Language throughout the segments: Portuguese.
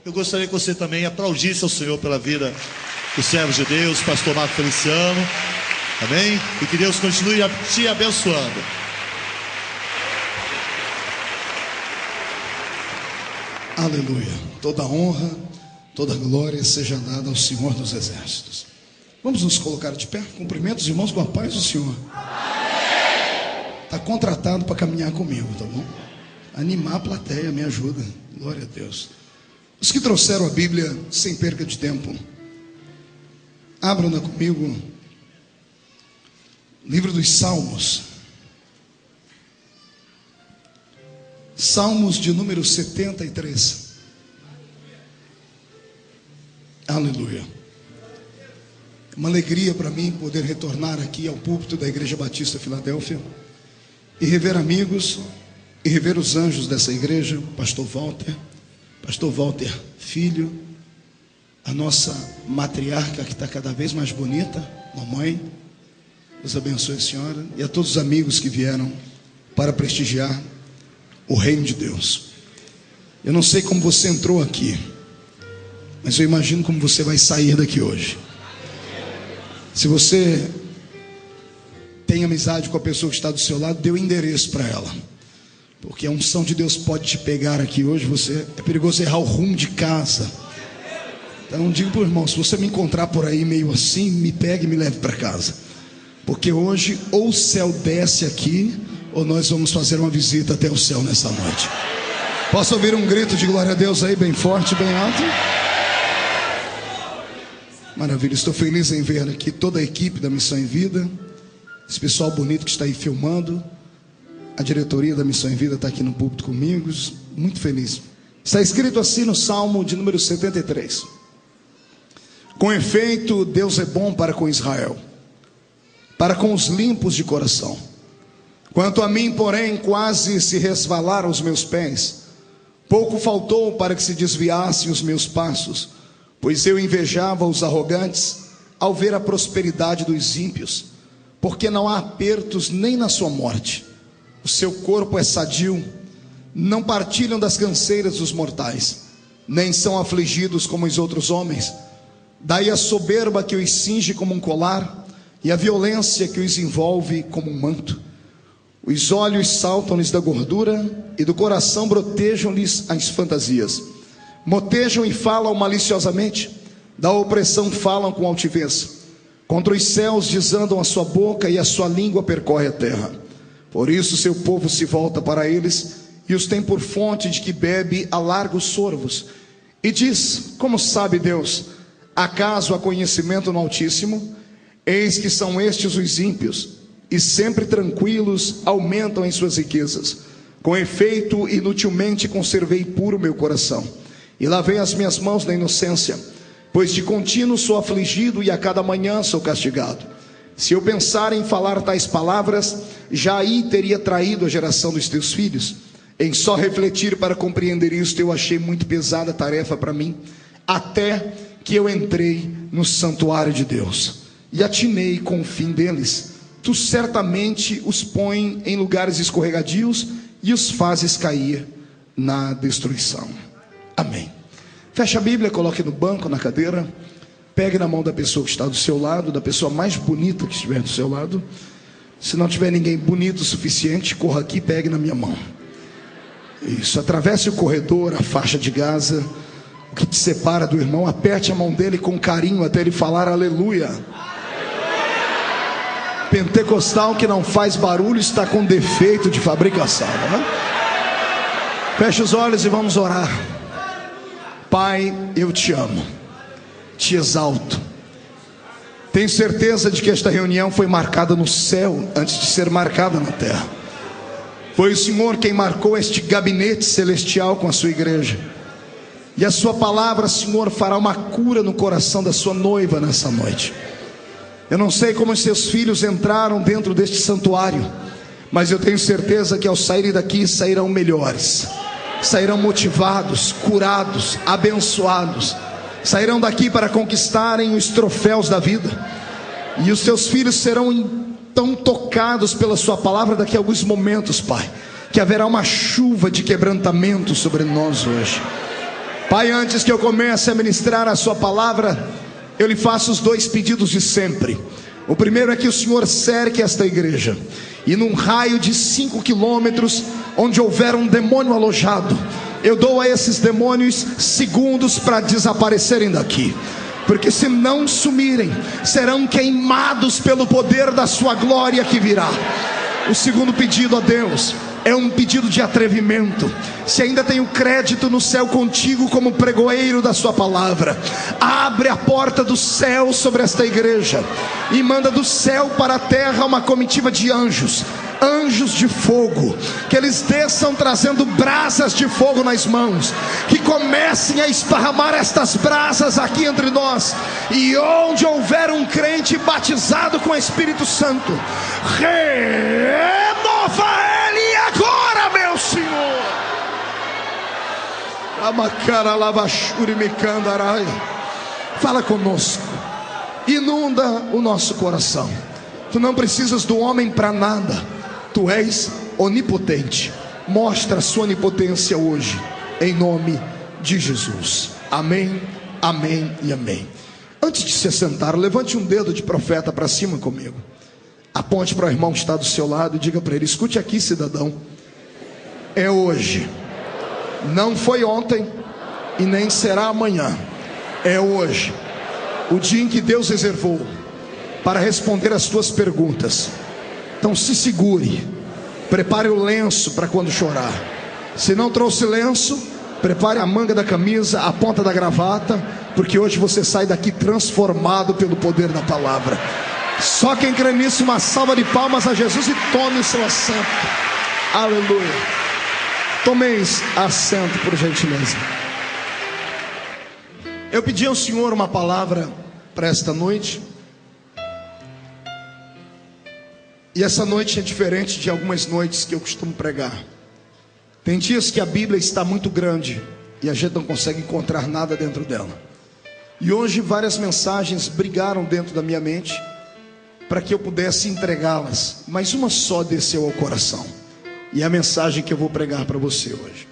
Eu gostaria que você também aplaudisse ao Senhor pela vida dos servos de Deus, pastor Marco Feliciano. Amém? E que Deus continue te abençoando. Aleluia. Toda honra, toda glória seja dada ao Senhor dos Exércitos. Vamos nos colocar de pé. Cumprimento os irmãos com a paz do Senhor. Está contratado para caminhar comigo, tá bom? Animar a plateia, me ajuda. Glória a Deus. Os que trouxeram a Bíblia, sem perca de tempo, abram-na comigo. Livro dos Salmos. Salmos de número 73. Aleluia. Uma alegria para mim poder retornar aqui ao púlpito da Igreja Batista Filadélfia e rever amigos e rever os anjos dessa igreja, Pastor Walter filho, a nossa matriarca que está cada vez mais bonita, mamãe. Deus abençoe a senhora e a todos os amigos que vieram para prestigiar o reino de Deus. Eu não sei como você entrou aqui, mas eu imagino como você vai sair daqui hoje. Se você tem amizade com a pessoa que está do seu lado, dê o endereço para ela, porque a unção de Deus pode te pegar aqui hoje. É perigoso errar o rumo de casa. Então digo para o irmão, se você me encontrar por aí meio assim, me pegue e me leve para casa, porque hoje ou o céu desce aqui, ou nós vamos fazer uma visita até o céu nessa noite. Posso ouvir um grito de glória a Deus aí, bem forte, bem alto? Maravilha, estou feliz em ver aqui toda a equipe da Missão em Vida, esse pessoal bonito que está aí filmando. A diretoria da Missão em Vida está aqui no púlpito comigo, muito feliz. Está escrito assim no Salmo de número 73: com efeito, Deus é bom para com Israel, para com os limpos de coração. Quanto a mim, porém, quase se resvalaram os meus pés, pouco faltou para que se desviassem os meus passos, pois eu invejava os arrogantes ao ver a prosperidade dos ímpios, porque não há apertos nem na sua morte. O seu corpo é sadio, não partilham das canseiras dos mortais, nem são afligidos como os outros homens. Daí a soberba que os cinge como um colar, e a violência que os envolve como um manto. Os olhos saltam-lhes da gordura, e do coração brotejam-lhes as fantasias. Motejam e falam maliciosamente, da opressão falam com altivez. Contra os céus desandam a sua boca, e a sua língua percorre a terra. Por isso seu povo se volta para eles, e os tem por fonte de que bebe a largos sorvos. E diz: como sabe Deus? Acaso há conhecimento no Altíssimo? Eis que são estes os ímpios, e sempre tranquilos aumentam em suas riquezas. Com efeito, inutilmente conservei puro meu coração, e lavei as minhas mãos na inocência, pois de contínuo sou afligido, e a cada manhã sou castigado. Se eu pensar em falar tais palavras, já aí teria traído a geração dos teus filhos. Em só refletir para compreender isto, eu achei muito pesada a tarefa para mim, até que eu entrei no santuário de Deus, e atinei com o fim deles. Tu certamente os põe em lugares escorregadios, e os fazes cair na destruição. Amém. Feche a Bíblia, coloque no banco, na cadeira. Pegue na mão da pessoa que está do seu lado, da pessoa mais bonita que estiver do seu lado. Se não tiver ninguém bonito o suficiente, corra aqui e pegue na minha mão. Isso, atravesse o corredor, a faixa de Gaza, o que te separa do irmão. Aperte a mão dele com carinho até ele falar aleluia. Pentecostal que não faz barulho está com defeito de fabricação, né? Feche os olhos e vamos orar. Pai, eu te amo, te exalto. Tenho certeza de que esta reunião foi marcada no céu antes de ser marcada na terra. Foi o Senhor quem marcou este gabinete celestial com a sua igreja. E a sua palavra, Senhor, fará uma cura no coração da sua noiva nessa noite. Eu não sei como os seus filhos entraram dentro deste santuário, mas eu tenho certeza que ao saírem daqui sairão melhores, sairão motivados, curados, abençoados. Sairão daqui para conquistarem os troféus da vida. E os teus filhos serão tão tocados pela sua palavra daqui a alguns momentos, Pai, que haverá uma chuva de quebrantamento sobre nós hoje. Pai, antes que eu comece a ministrar a sua palavra, eu lhe faço os 2 pedidos de sempre. O primeiro é que o Senhor cerque esta igreja, e num raio de 5 quilômetros, onde houver um demônio alojado, eu dou a esses demônios segundos para desaparecerem daqui, porque se não sumirem, serão queimados pelo poder da sua glória que virá. O segundo pedido a Deus é um pedido de atrevimento. Se ainda tenho crédito no céu contigo como pregoeiro da sua palavra, abre a porta do céu sobre esta igreja e manda do céu para a terra uma comitiva de anjos, anjos de fogo, que eles desçam trazendo brasas de fogo nas mãos, que comecem a esparramar estas brasas aqui entre nós, e onde houver um crente batizado com o Espírito Santo, remova ele agora, meu Senhor. Fala conosco, inunda o nosso coração. Tu não precisas do homem para nada, tu és onipotente. Mostra a sua onipotência hoje, em nome de Jesus. Amém, amém e amém. Antes de se sentar, levante um dedo de profeta para cima comigo. Aponte para o irmão que está do seu lado e diga para ele: escute aqui, cidadão, é hoje, não foi ontem e nem será amanhã, é hoje, o dia em que Deus reservou para responder as tuas perguntas. Então se segure, prepare o lenço para quando chorar. Se não trouxe lenço, prepare a manga da camisa, a ponta da gravata, porque hoje você sai daqui transformado pelo poder da palavra. Só quem crê nisso, uma salva de palmas a Jesus e tome o seu assento. Aleluia. Tomeis assento, por gentileza. Eu pedi ao Senhor uma palavra para esta noite, e essa noite é diferente de algumas noites que eu costumo pregar. Tem dias que a Bíblia está muito grande e a gente não consegue encontrar nada dentro dela. E hoje várias mensagens brigaram dentro da minha mente para que eu pudesse entregá-las, mas uma só desceu ao coração, e é a mensagem que eu vou pregar para você hoje.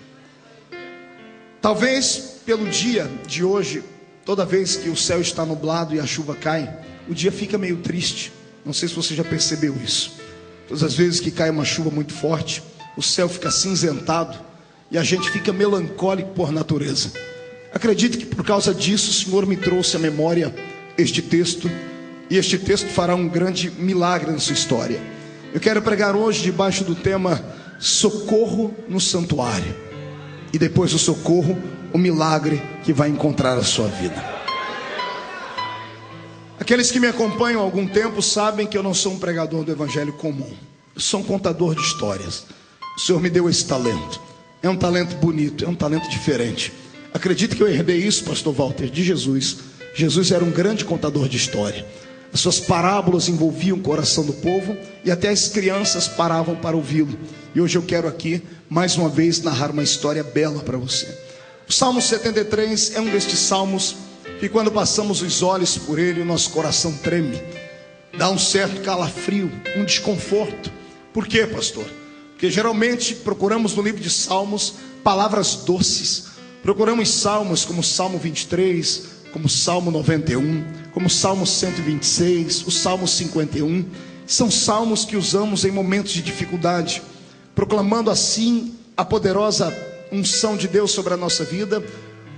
Talvez pelo dia de hoje, toda vez que o céu está nublado e a chuva cai, o dia fica meio triste. Não sei se você já percebeu isso. Todas as vezes que cai uma chuva muito forte, o céu fica acinzentado e a gente fica melancólico por natureza. Acredito que por causa disso o Senhor me trouxe à memória este texto, e este texto fará um grande milagre na sua história. Eu quero pregar hoje debaixo do tema socorro no santuário, e depois do socorro, o milagre que vai encontrar a sua vida. Aqueles que me acompanham há algum tempo sabem que eu não sou um pregador do evangelho comum. Eu sou um contador de histórias. O Senhor me deu esse talento. É um talento bonito, é um talento diferente. Acredito que eu herdei isso, pastor Walter, de Jesus. Jesus era um grande contador de história. As suas parábolas envolviam o coração do povo e até as crianças paravam para ouvi-lo. E hoje eu quero aqui, mais uma vez, narrar uma história bela para você. O Salmo 73 é um destes salmos que, quando passamos os olhos por ele, o nosso coração treme. Dá um certo calafrio, um desconforto. Por quê, pastor? Porque geralmente procuramos no livro de Salmos palavras doces. Procuramos salmos como o Salmo 23, como o Salmo 91, como o Salmo 126, o Salmo 51. São salmos que usamos em momentos de dificuldade, proclamando assim a poderosa unção de Deus sobre a nossa vida.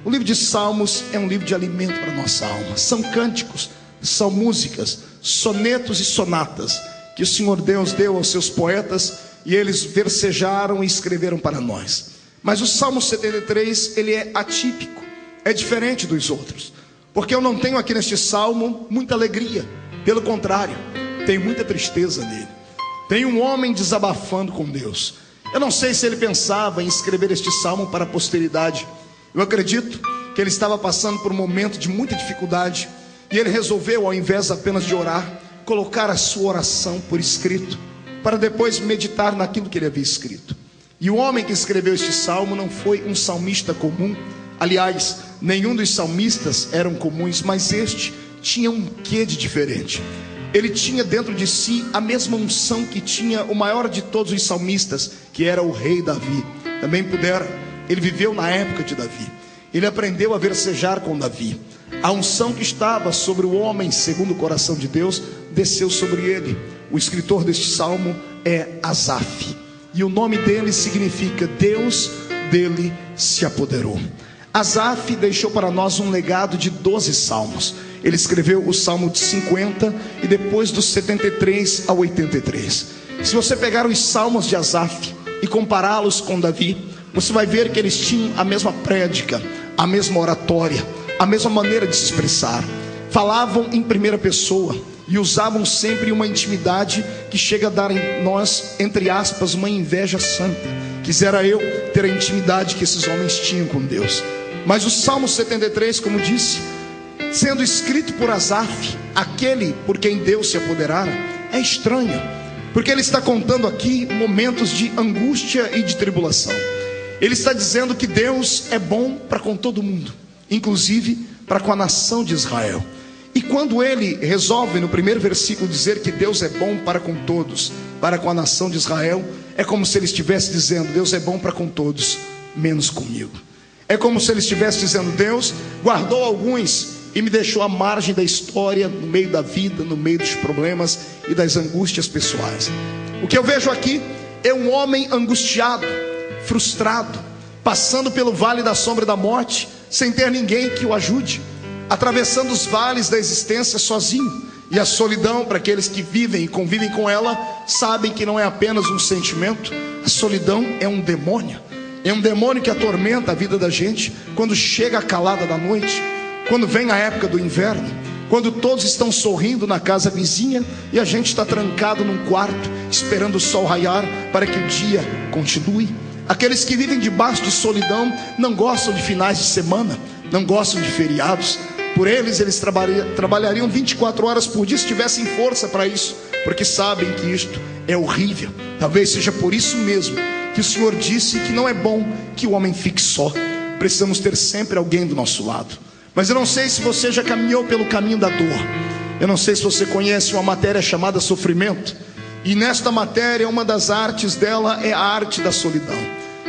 O livro de Salmos é um livro de alimento para a nossa alma. São cânticos, são músicas, sonetos e sonatas que o Senhor Deus deu aos seus poetas, e eles versejaram e escreveram para nós. Mas o Salmo 73, ele é atípico, é diferente dos outros, porque eu não tenho aqui neste salmo muita alegria. Pelo contrário, tem muita tristeza nele. Tem um homem desabafando com Deus. Eu não sei se ele pensava em escrever este salmo para a posteridade. Eu acredito que ele estava passando por um momento de muita dificuldade, e ele resolveu, ao invés apenas de orar, colocar a sua oração por escrito, para depois meditar naquilo que ele havia escrito. E o homem que escreveu este salmo não foi um salmista comum. Aliás, nenhum dos salmistas eram comuns, mas este tinha um quê de diferente. Ele tinha dentro de si a mesma unção que tinha o maior de todos os salmistas, que era o rei Davi. Também ele viveu na época de Davi. ele aprendeu a versejar com Davi. A unção que estava sobre o homem segundo o coração de Deus desceu sobre ele. O escritor deste salmo é Asaf, e o nome dele significa Deus dele se apoderou. Asaf deixou para nós um legado de 12 salmos. Ele escreveu o salmo de 50 e depois dos 73 ao 83. Se você pegar os salmos de Asaf e compará-los com Davi, você vai ver que eles tinham a mesma prédica, a mesma oratória, a mesma maneira de se expressar. Falavam em primeira pessoa e usavam sempre uma intimidade que chega a dar em nós, entre aspas, uma inveja santa. Quisera eu ter a intimidade que esses homens tinham com Deus. Mas o Salmo 73, como disse, sendo escrito por Asaf, aquele por quem Deus se apoderara, é estranho, porque ele está contando aqui momentos de angústia e de tribulação. Ele está dizendo que Deus é bom para com todo mundo, inclusive para com a nação de Israel. E quando ele resolve no primeiro versículo dizer que Deus é bom para com todos, para com a nação de Israel, é como se ele estivesse dizendo: Deus é bom para com todos, menos comigo. É como se ele estivesse dizendo: Deus guardou alguns e me deixou à margem da história, no meio da vida, no meio dos problemas e das angústias pessoais. O que eu vejo aqui é um homem angustiado, frustrado, passando pelo vale da sombra da morte, sem ter ninguém que o ajude, atravessando os vales da existência sozinho. E a solidão, para aqueles que vivem e convivem com ela, sabem que não é apenas um sentimento. A solidão é um demônio. É um demônio que atormenta a vida da gente quando chega a calada da noite, quando vem a época do inverno, quando todos estão sorrindo na casa vizinha e a gente está trancado num quarto, esperando o sol raiar para que o dia continue. Aqueles que vivem debaixo de solidão não gostam de finais de semana, não gostam de feriados. Por eles trabalhariam 24 horas por dia se tivessem força para isso, porque sabem que isto é horrível. Talvez seja por isso mesmo que o Senhor disse que não é bom que o homem fique só. Precisamos ter sempre alguém do nosso lado. Mas eu não sei se você já caminhou pelo caminho da dor. Eu não sei se você conhece uma matéria chamada sofrimento. E nesta matéria, uma das artes dela é a arte da solidão,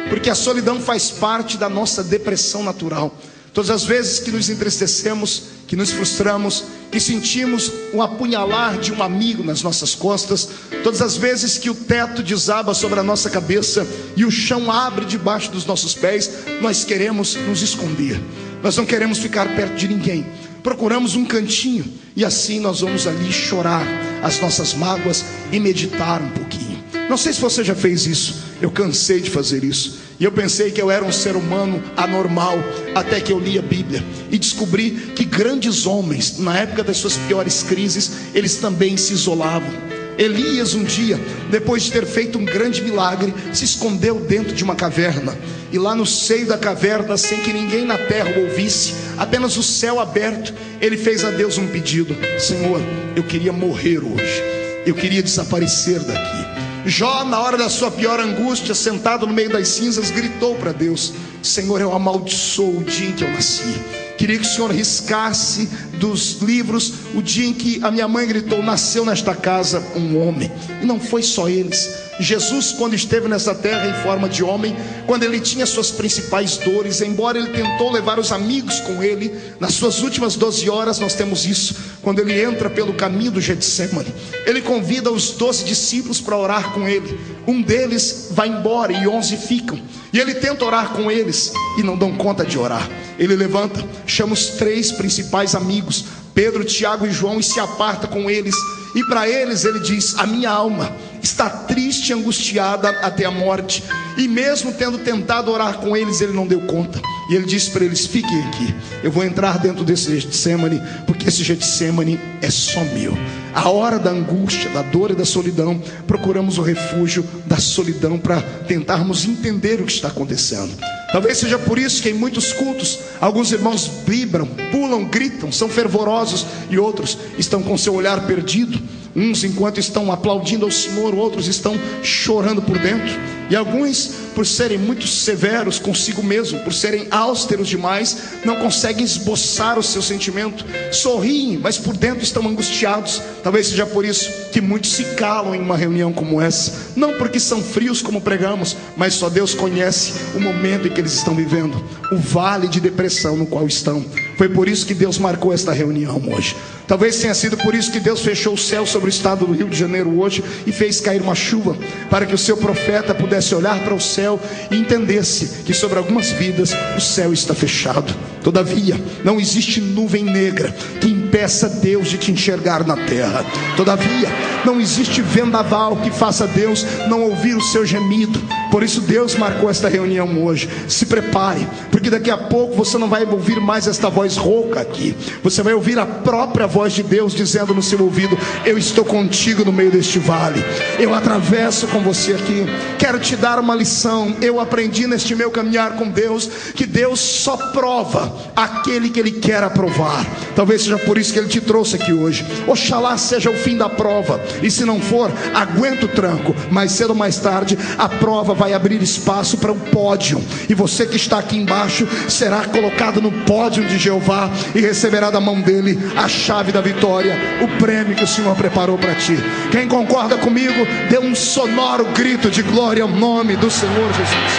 porque a solidão faz parte da nossa depressão natural. Todas as vezes que nos entristecemos, que nos frustramos, que sentimos o apunhalar de um amigo nas nossas costas, todas as vezes que o teto desaba sobre a nossa cabeça e o chão abre debaixo dos nossos pés, nós queremos nos esconder. Nós não queremos ficar perto de ninguém. Procuramos um cantinho e assim nós vamos ali chorar as nossas mágoas e meditar um pouquinho. Não sei se você já fez isso. Eu cansei de fazer isso. E eu pensei que eu era um ser humano anormal, até que eu li a Bíblia e descobri que grandes homens, na época das suas piores crises, eles também se isolavam. Elias um dia, depois de ter feito um grande milagre, se escondeu dentro de uma caverna. E lá no seio da caverna, sem que ninguém na terra o ouvisse, apenas o céu aberto, ele fez a Deus um pedido: Senhor, eu queria morrer hoje, eu queria desaparecer daqui. Jó, na hora da sua pior angústia, sentado no meio das cinzas, gritou para Deus: Senhor, eu amaldiçoo o dia em que eu nasci. Queria que o Senhor riscasse dos livros o dia em que a minha mãe gritou: nasceu nesta casa um homem. E não foi só eles. Jesus, quando esteve nessa terra em forma de homem, quando ele tinha suas principais dores, embora ele tentou levar os amigos com ele, nas suas últimas 12 horas nós temos isso, quando ele entra pelo caminho do Getsemane, ele convida os 12 discípulos para orar com ele. Um deles vai embora e 11 ficam, e ele tenta orar com eles e não dão conta de orar. Ele levanta, chama os 3 principais amigos, Pedro, Tiago e João, e se aparta com eles. E para eles ele diz: a minha alma está triste e angustiada até a morte. E mesmo tendo tentado orar com eles, ele não deu conta. E ele disse para eles: fiquem aqui, eu vou entrar dentro desse Getsemane, porque esse Getsemane é só meu. A hora da angústia, da dor e da solidão, procuramos o refúgio da solidão para tentarmos entender o que está acontecendo. Talvez seja por isso que em muitos cultos alguns irmãos vibram, pulam, gritam, são fervorosos, e outros estão com seu olhar perdido. Uns enquanto estão aplaudindo ao Senhor, outros estão chorando por dentro. E alguns por serem muito severos consigo mesmo, por serem austeros demais, não conseguem esboçar o seu sentimento. Sorriem, mas por dentro estão angustiados. Talvez seja por isso que muitos se calam em uma reunião como essa. Não porque são frios como pregamos, mas só Deus conhece o momento em que eles estão vivendo, o vale de depressão no qual estão. Foi por isso que Deus marcou esta reunião hoje. Talvez tenha sido por isso que Deus fechou o céu sobre o estado do Rio de Janeiro hoje e fez cair uma chuva, para que o seu profeta pudesse olhar para o céu e entendesse que sobre algumas vidas o céu está fechado. Todavia, não existe nuvem negra que impeça Deus de te enxergar na terra. Todavia, não existe vendaval que faça Deus não ouvir o seu gemido. Por isso Deus marcou esta reunião hoje. Se prepare, porque daqui a pouco você não vai ouvir mais esta voz rouca aqui. Você vai ouvir a própria voz de Deus dizendo no seu ouvido: eu estou contigo no meio deste vale, eu atravesso com você aqui. Quero te dar uma lição. Eu aprendi neste meu caminhar com Deus que Deus só prova aquele que Ele quer aprovar. Talvez seja por isso que Ele te trouxe aqui hoje. Oxalá seja o fim da prova, e se não for, aguenta o tranco. Mais cedo ou mais tarde a prova vai abrir espaço para um pódio, e você que está aqui embaixo será colocado no pódio de Jeová e receberá da mão dele a chave da vitória, o prêmio que o Senhor preparou para ti. Quem concorda comigo, dê um sonoro grito de glória ao nome do Senhor Jesus.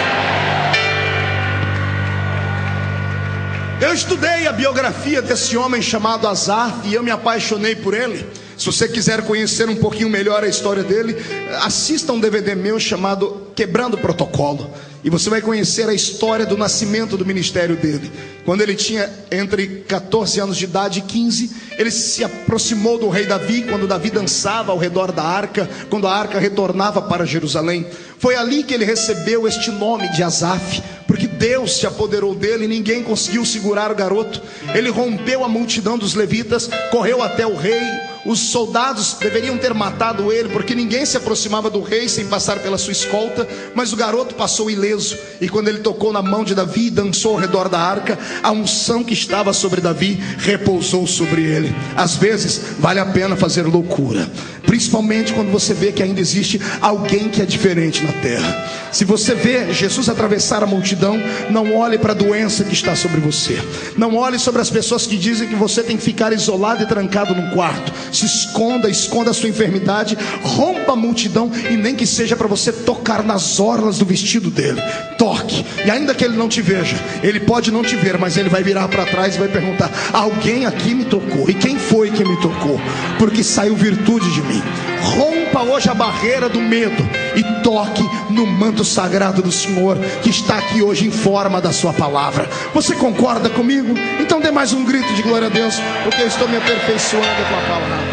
Eu estudei a biografia desse homem chamado Asaf e eu me apaixonei por ele. Se você quiser conhecer um pouquinho melhor a história dele, assista um DVD meu chamado Quebrando o Protocolo, e você vai conhecer a história do nascimento do ministério dele. Quando ele tinha entre 14 anos de idade e 15, ele se aproximou do rei Davi, quando Davi dançava ao redor da arca, quando a arca retornava para Jerusalém. Foi ali que ele recebeu este nome de Asaf, porque Deus se apoderou dele e ninguém conseguiu segurar o garoto. Ele rompeu a multidão dos levitas, correu até o rei. Os soldados deveriam ter matado ele, porque ninguém se aproximava do rei sem passar pela sua escolta, mas o garoto passou ileso. E quando ele tocou na mão de Davi e dançou ao redor da arca, a unção que estava sobre Davi repousou sobre ele. Às vezes vale a pena fazer loucura, principalmente quando você vê que ainda existe alguém que é diferente na terra. Se você vê Jesus atravessar a multidão, não olhe para a doença que está sobre você. Não olhe sobre as pessoas que dizem que você tem que ficar isolado e trancado num quarto. Se esconda a sua enfermidade, rompa a multidão, e nem que seja para você tocar nas orlas do vestido dele. Toque, e ainda que ele não te veja, ele pode não te ver, mas ele vai virar para trás e vai perguntar: alguém aqui me tocou? E quem foi que me tocou? Porque saiu virtude de mim. Rompa hoje a barreira do medo e toque no manto sagrado do Senhor, que está aqui hoje em forma da sua palavra. Você concorda comigo? Então dê mais um grito de glória a Deus, porque eu estou me aperfeiçoando com a palavra.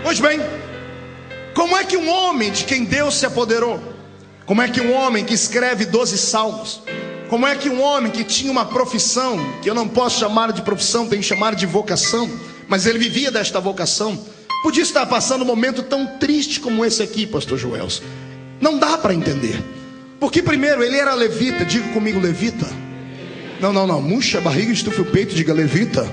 Pois bem, como é que um homem de quem Deus se apoderou, como é que um homem que escreve 12 salmos, como é que um homem que tinha uma profissão, que eu não posso chamar de profissão, tenho que chamar de vocação, mas ele vivia desta vocação, podia estar passando um momento tão triste como esse aqui, pastor Joelson? Não dá para entender. Porque primeiro, ele era levita. Diga comigo, levita. Não, murcha a barriga, estufa o peito, diga levita.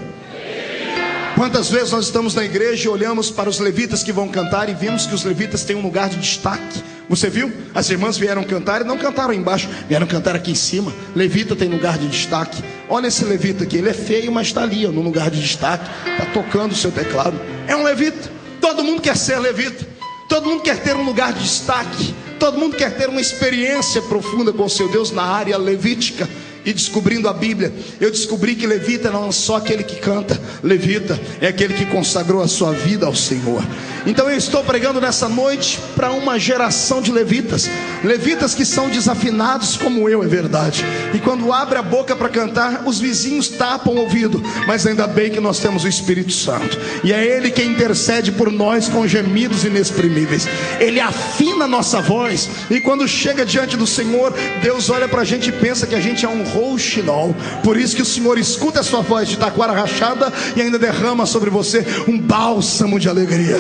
Quantas vezes nós estamos na igreja e olhamos para os levitas que vão cantar e vemos que os levitas têm um lugar de destaque. Você viu? As irmãs vieram cantar e não cantaram embaixo, vieram cantar aqui em cima. Levita tem lugar de destaque. Olha esse levita aqui, ele é feio, mas está ali, no lugar de destaque, está tocando o seu teclado. É um levita. Todo mundo quer ser levita. Todo mundo quer ter um lugar de destaque. Todo mundo quer ter uma experiência profunda com o seu Deus na área levítica. E descobrindo a Bíblia, eu descobri que levita não é só aquele que canta. Levita é aquele que consagrou a sua vida ao Senhor. Então eu estou pregando nessa noite para uma geração de levitas. Levitas que são desafinados como eu, é verdade. E quando abre a boca para cantar, os vizinhos tapam o ouvido. Mas ainda bem que nós temos o Espírito Santo, e é Ele quem intercede por nós com gemidos inexprimíveis. Ele afina a nossa voz, e quando chega diante do Senhor, Deus olha para a gente e pensa que a gente é um rouxinol. Por isso que o Senhor escuta a sua voz de taquara rachada e ainda derrama sobre você um bálsamo de alegria.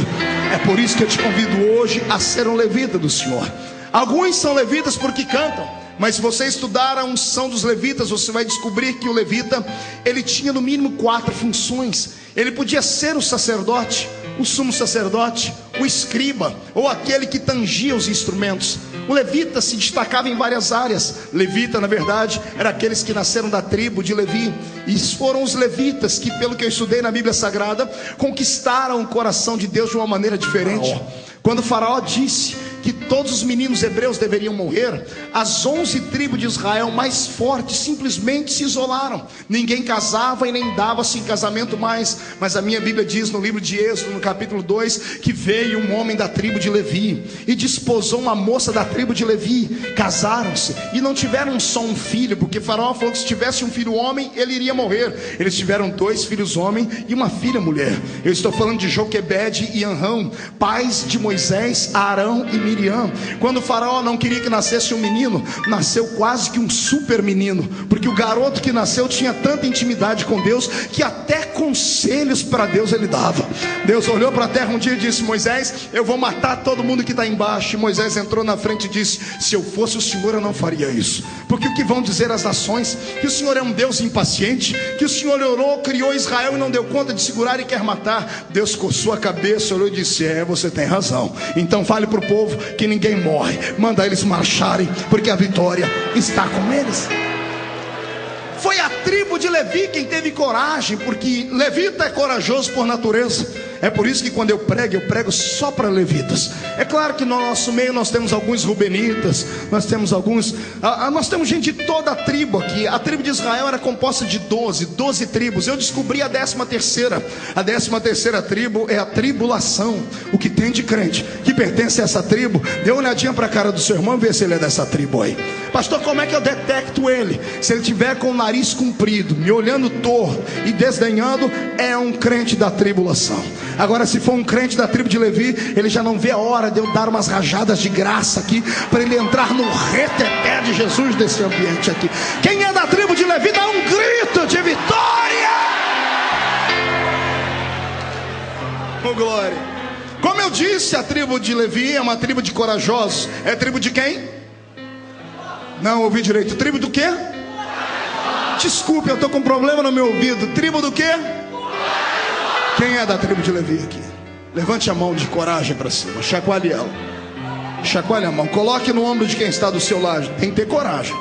É por isso que eu te convido hoje a ser um levita do Senhor. Alguns são levitas porque cantam, mas se você estudar a unção dos levitas, você vai descobrir que o levita, ele tinha no mínimo 4 funções. Ele podia ser o sacerdote, o sumo sacerdote, o escriba, ou aquele que tangia os instrumentos. O levita se destacava em várias áreas. Levita, na verdade, eram aqueles que nasceram da tribo de Levi. E foram os levitas que, pelo que eu estudei na Bíblia Sagrada, conquistaram o coração de Deus de uma maneira diferente. Quando o faraó disse que todos os meninos hebreus deveriam morrer, as 11 tribos de Israel mais fortes simplesmente se isolaram. Ninguém casava e nem dava-se em casamento mais. Mas a minha Bíblia diz no livro de Êxodo, no capítulo 2, que veio um homem da tribo de Levi e desposou uma moça da tribo de Levi. Casaram-se e não tiveram só um filho, porque faraó falou que se tivesse um filho homem, ele iria morrer. Eles tiveram 2 filhos homem e uma filha mulher. Eu estou falando de Joquebede e Anrão, pais de Moisés, Arão e Miriam. Quando o faraó não queria que nascesse um menino, nasceu quase que um super menino, porque o garoto que nasceu tinha tanta intimidade com Deus, que até conselhos para Deus ele dava. Deus olhou para a terra um dia e disse: Moisés, eu vou matar todo mundo que está embaixo. E Moisés entrou na frente e disse: se eu fosse o Senhor, eu não faria isso, porque o que vão dizer as nações? Que o Senhor é um Deus impaciente, que o Senhor orou, criou Israel e não deu conta de segurar e quer matar. Deus coçou a cabeça, olhou e disse: você tem razão. Então fale para o povo que ninguém morre, manda eles marcharem, porque a vitória está com eles. Foi a tribo de Levi quem teve coragem, porque levita é corajoso por natureza. É por isso que quando eu prego só para levitas. É claro que no nosso meio nós temos alguns rubenitas, nós temos gente de toda a tribo aqui. A tribo de Israel era composta de 12 tribos. Eu descobri a 13ª. A 13ª tribo é a tribulação. O que tem de crente que pertence a essa tribo, dê uma olhadinha para a cara do seu irmão e vê se ele é dessa tribo aí. Pastor, como é que eu detecto ele? Se ele tiver com o nariz comprido, me olhando torto e desdenhando, é um crente da tribulação. Agora, se for um crente da tribo de Levi, ele já não vê a hora de eu dar umas rajadas de graça aqui, para ele entrar no reteté de Jesus desse ambiente aqui. Quem é da tribo de Levi, dá um grito de vitória! Oh, glória! Como eu disse, a tribo de Levi é uma tribo de corajosos. É tribo de quem? Não ouvi direito. Tribo do quê? Desculpe, eu estou com um problema no meu ouvido. Tribo do quê? Quem é da tribo de Levi aqui? Levante a mão de coragem para cima, chacoalhe ela. Chacoalhe a mão, coloque no ombro de quem está do seu lado. Tem que ter coragem.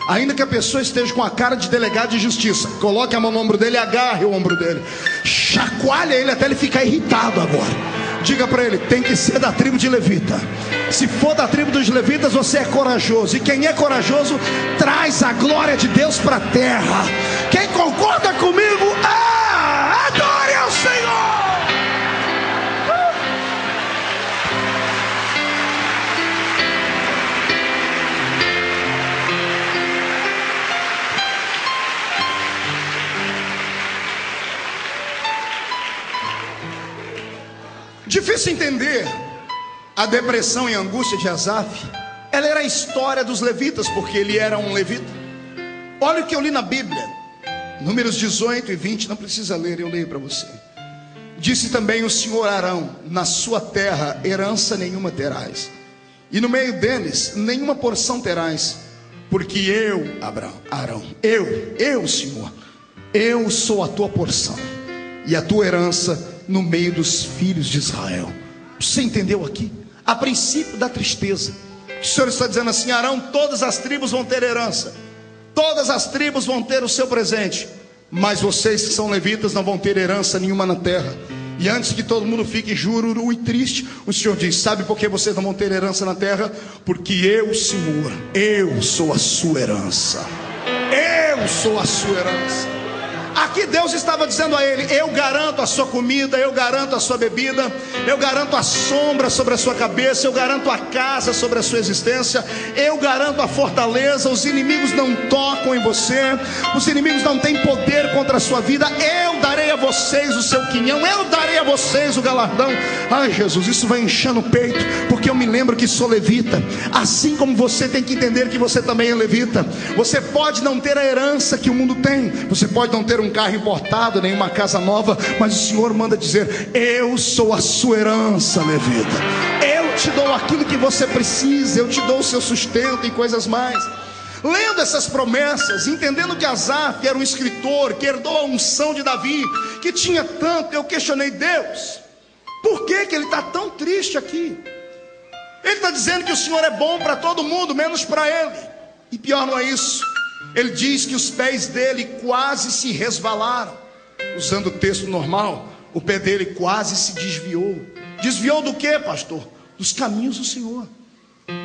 Ainda que a pessoa esteja com a cara de delegado de justiça, coloque a mão no ombro dele e agarre o ombro dele. Chacoalhe ele até ele ficar irritado agora. Diga para ele: tem que ser da tribo de Levita. Se for da tribo dos levitas, você é corajoso. E quem é corajoso traz a glória de Deus para a terra. Quem concorda comigo, adore ao Senhor. Difícil entender a depressão e a angústia de Asaf. Ela era a história dos levitas, porque ele era um levita. Olha o que eu li na Bíblia, Números 18 e 20, não precisa ler, eu leio para você. Disse também o Senhor a Arão: na sua terra herança nenhuma terás, e no meio deles nenhuma porção terás, porque eu, Arão, eu Senhor, eu sou a tua porção e a tua herança no meio dos filhos de Israel. Você entendeu aqui? A princípio da tristeza, o Senhor está dizendo assim: Arão, todas as tribos vão ter herança, todas as tribos vão ter o seu presente, mas vocês que são levitas não vão ter herança nenhuma na terra. E antes que todo mundo fique jururu e triste, o Senhor diz: sabe por que vocês não vão ter herança na terra? Porque eu, Senhor, eu sou a sua herança. Eu sou a sua herança. Aqui Deus estava dizendo a ele: eu garanto a sua comida, eu garanto a sua bebida, eu garanto a sombra sobre a sua cabeça, eu garanto a casa sobre a sua existência, eu garanto a fortaleza. Os inimigos não tocam em você, os inimigos não têm poder contra a sua vida. Eu darei a vocês o seu quinhão, eu darei a vocês o galardão. Ai, Jesus, isso vai enchendo o peito, porque eu me lembro que sou levita. Assim como você tem que entender que você também é levita. Você pode não ter a herança que o mundo tem, você pode não ter um carro importado, nem uma casa nova, mas o Senhor manda dizer: eu sou a sua herança, levita. Eu te dou aquilo que você precisa, eu te dou o seu sustento e coisas mais. Lendo essas promessas, entendendo que Asaf era um escritor que herdou a unção de Davi, que tinha tanto, eu questionei: Deus, por que ele está tão triste aqui? Ele está dizendo que o Senhor é bom para todo mundo, menos para ele. E pior não é isso. Ele diz que os pés dele quase se resvalaram. Usando o texto normal, o pé dele quase se desviou. Desviou do que, pastor? Dos caminhos do Senhor.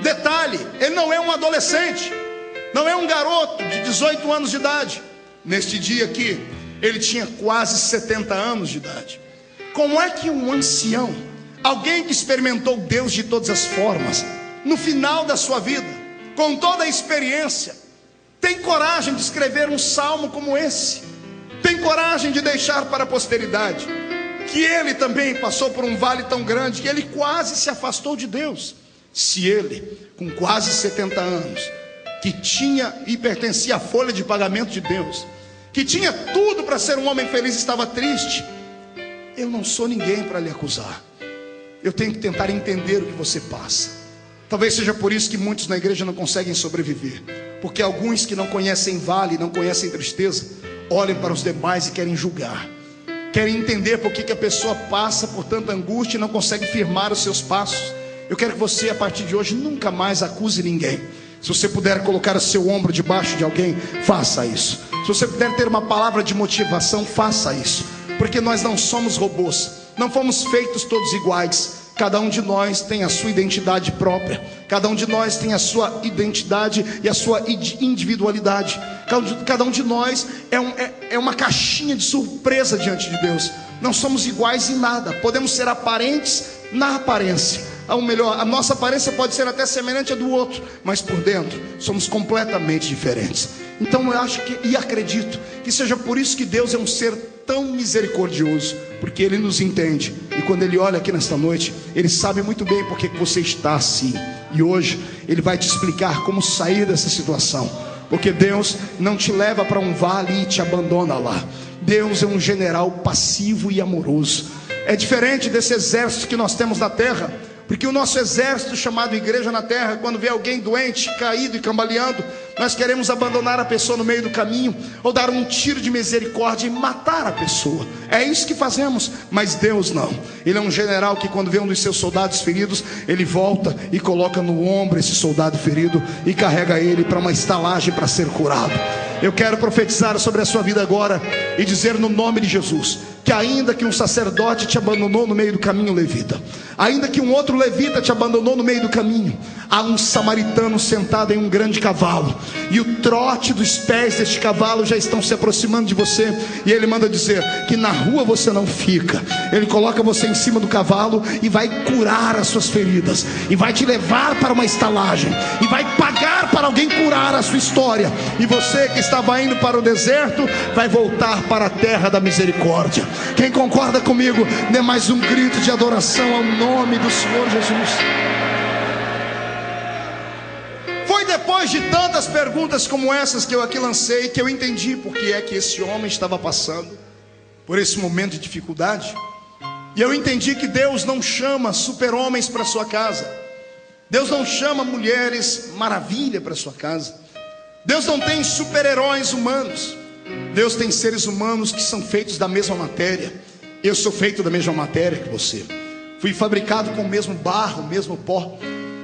Detalhe, ele não é um adolescente, não é um garoto de 18 anos de idade. Neste dia aqui, ele tinha quase 70 anos de idade. Como é que um ancião, alguém que experimentou Deus de todas as formas, no final da sua vida, com toda a experiência, tem coragem de escrever um salmo como esse? Tem coragem de deixar para a posteridade que ele também passou por um vale tão grande que ele quase se afastou de Deus? Se ele, com quase 70 anos, que tinha e pertencia à folha de pagamento de Deus, que tinha tudo para ser um homem feliz, estava triste, eu não sou ninguém para lhe acusar. Eu tenho que tentar entender o que você passa. Talvez seja por isso que muitos na igreja não conseguem sobreviver, porque alguns que não conhecem vale, não conhecem tristeza, olham para os demais e querem julgar, querem entender por que a pessoa passa por tanta angústia e não consegue firmar os seus passos. Eu quero que você, a partir de hoje, nunca mais acuse ninguém. Se você puder colocar o seu ombro debaixo de alguém, faça isso. Se você puder ter uma palavra de motivação, faça isso. Porque nós não somos robôs, não fomos feitos todos iguais. Cada um de nós tem a sua identidade própria. Cada um de nós tem a sua identidade e a sua individualidade. Cada um de nós é uma caixinha de surpresa diante de Deus. Não somos iguais em nada. Podemos ser aparentes na aparência. Ou melhor, a nossa aparência pode ser até semelhante à do outro, mas por dentro somos completamente diferentes. Então eu acho e acredito que seja por isso que Deus é um ser tão misericordioso, porque Ele nos entende. E quando Ele olha aqui nesta noite, Ele sabe muito bem porque que você está assim. E hoje Ele vai te explicar como sair dessa situação. Porque Deus não te leva para um vale e te abandona lá. Deus é um general passivo e amoroso. É diferente desse exército que nós temos na terra. Porque o nosso exército chamado igreja na terra, quando vê alguém doente, caído e cambaleando, nós queremos abandonar a pessoa no meio do caminho, ou dar um tiro de misericórdia e matar a pessoa. É isso que fazemos. Mas Deus não. Ele é um general que quando vê um dos seus soldados feridos, ele volta e coloca no ombro esse soldado ferido e carrega ele para uma estalagem para ser curado. Eu quero profetizar sobre a sua vida agora e dizer no nome de Jesus, que ainda que um sacerdote te abandonou no meio do caminho, levita, ainda que um outro levita te abandonou no meio do caminho, há um samaritano sentado em um grande cavalo, e o trote dos pés deste cavalo já estão se aproximando de você, e ele manda dizer que na rua você não fica. Ele coloca você em cima do cavalo e vai curar as suas feridas, e vai te levar para uma estalagem, e vai pagar para alguém curar a sua história, e você que estava indo para o deserto vai voltar para a terra da misericórdia. Quem concorda comigo, dê mais um grito de adoração ao nome do Senhor Jesus. Foi depois de tantas perguntas como essas que eu aqui lancei, que eu entendi porque é que esse homem estava passando por esse momento de dificuldade. E eu entendi que Deus não chama super-homens para sua casa. Deus não chama mulheres maravilha para sua casa. Deus não tem super-heróis humanos. Deus tem seres humanos que são feitos da mesma matéria. Eu sou feito da mesma matéria que você. Fui fabricado com o mesmo barro, o mesmo pó.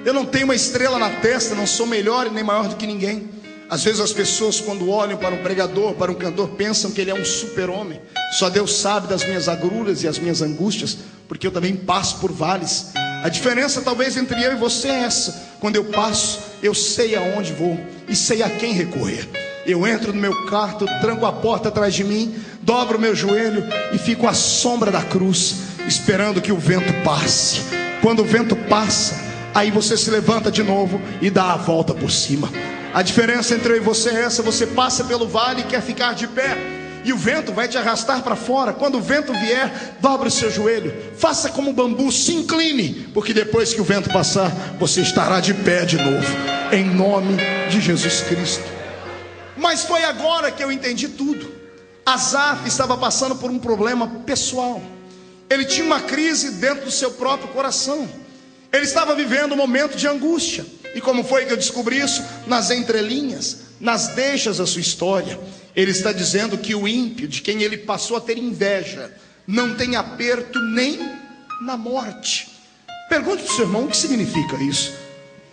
Eu não tenho uma estrela na testa, não sou melhor e nem maior do que ninguém. Às vezes as pessoas, quando olham para um pregador, para um cantor, pensam que ele é um super-homem. Só Deus sabe das minhas agruras e as minhas angústias, porque eu também passo por vales. A diferença talvez entre eu e você é essa: quando eu passo, eu sei aonde vou e sei a quem recorrer. Eu entro no meu quarto, tranco a porta atrás de mim, dobro o meu joelho e fico à sombra da cruz, esperando que o vento passe. Quando o vento passa, aí você se levanta de novo e dá a volta por cima. A diferença entre eu e você é essa: você passa pelo vale e quer ficar de pé, e o vento vai te arrastar para fora. Quando o vento vier, dobre o seu joelho, faça como o bambu, se incline, porque depois que o vento passar, você estará de pé de novo, em nome de Jesus Cristo. Mas foi agora que eu entendi tudo. Asaf estava passando por um problema pessoal. Ele tinha uma crise dentro do seu próprio coração. Ele estava vivendo um momento de angústia. E como foi que eu descobri isso? Nas entrelinhas, nas deixas da sua história. Ele está dizendo que o ímpio, de quem ele passou a ter inveja, não tem aperto nem na morte. Pergunte para o seu irmão o que significa isso.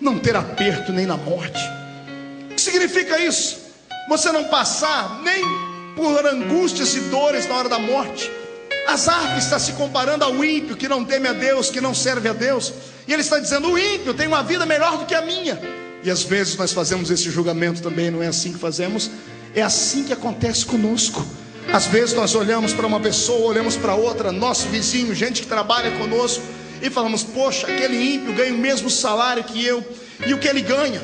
Não ter aperto nem na morte. O que significa isso? Você não passar nem por angústias e dores na hora da morte. Asaf está se comparando ao ímpio que não teme a Deus, que não serve a Deus. E ele está dizendo: o ímpio tem uma vida melhor do que a minha. E às vezes nós fazemos esse julgamento também. Não é assim que fazemos? É assim que acontece conosco. Às vezes nós olhamos para uma pessoa, olhamos para outra, nosso vizinho, gente que trabalha conosco, e falamos: poxa, aquele ímpio ganha o mesmo salário que eu. E o que ele ganha?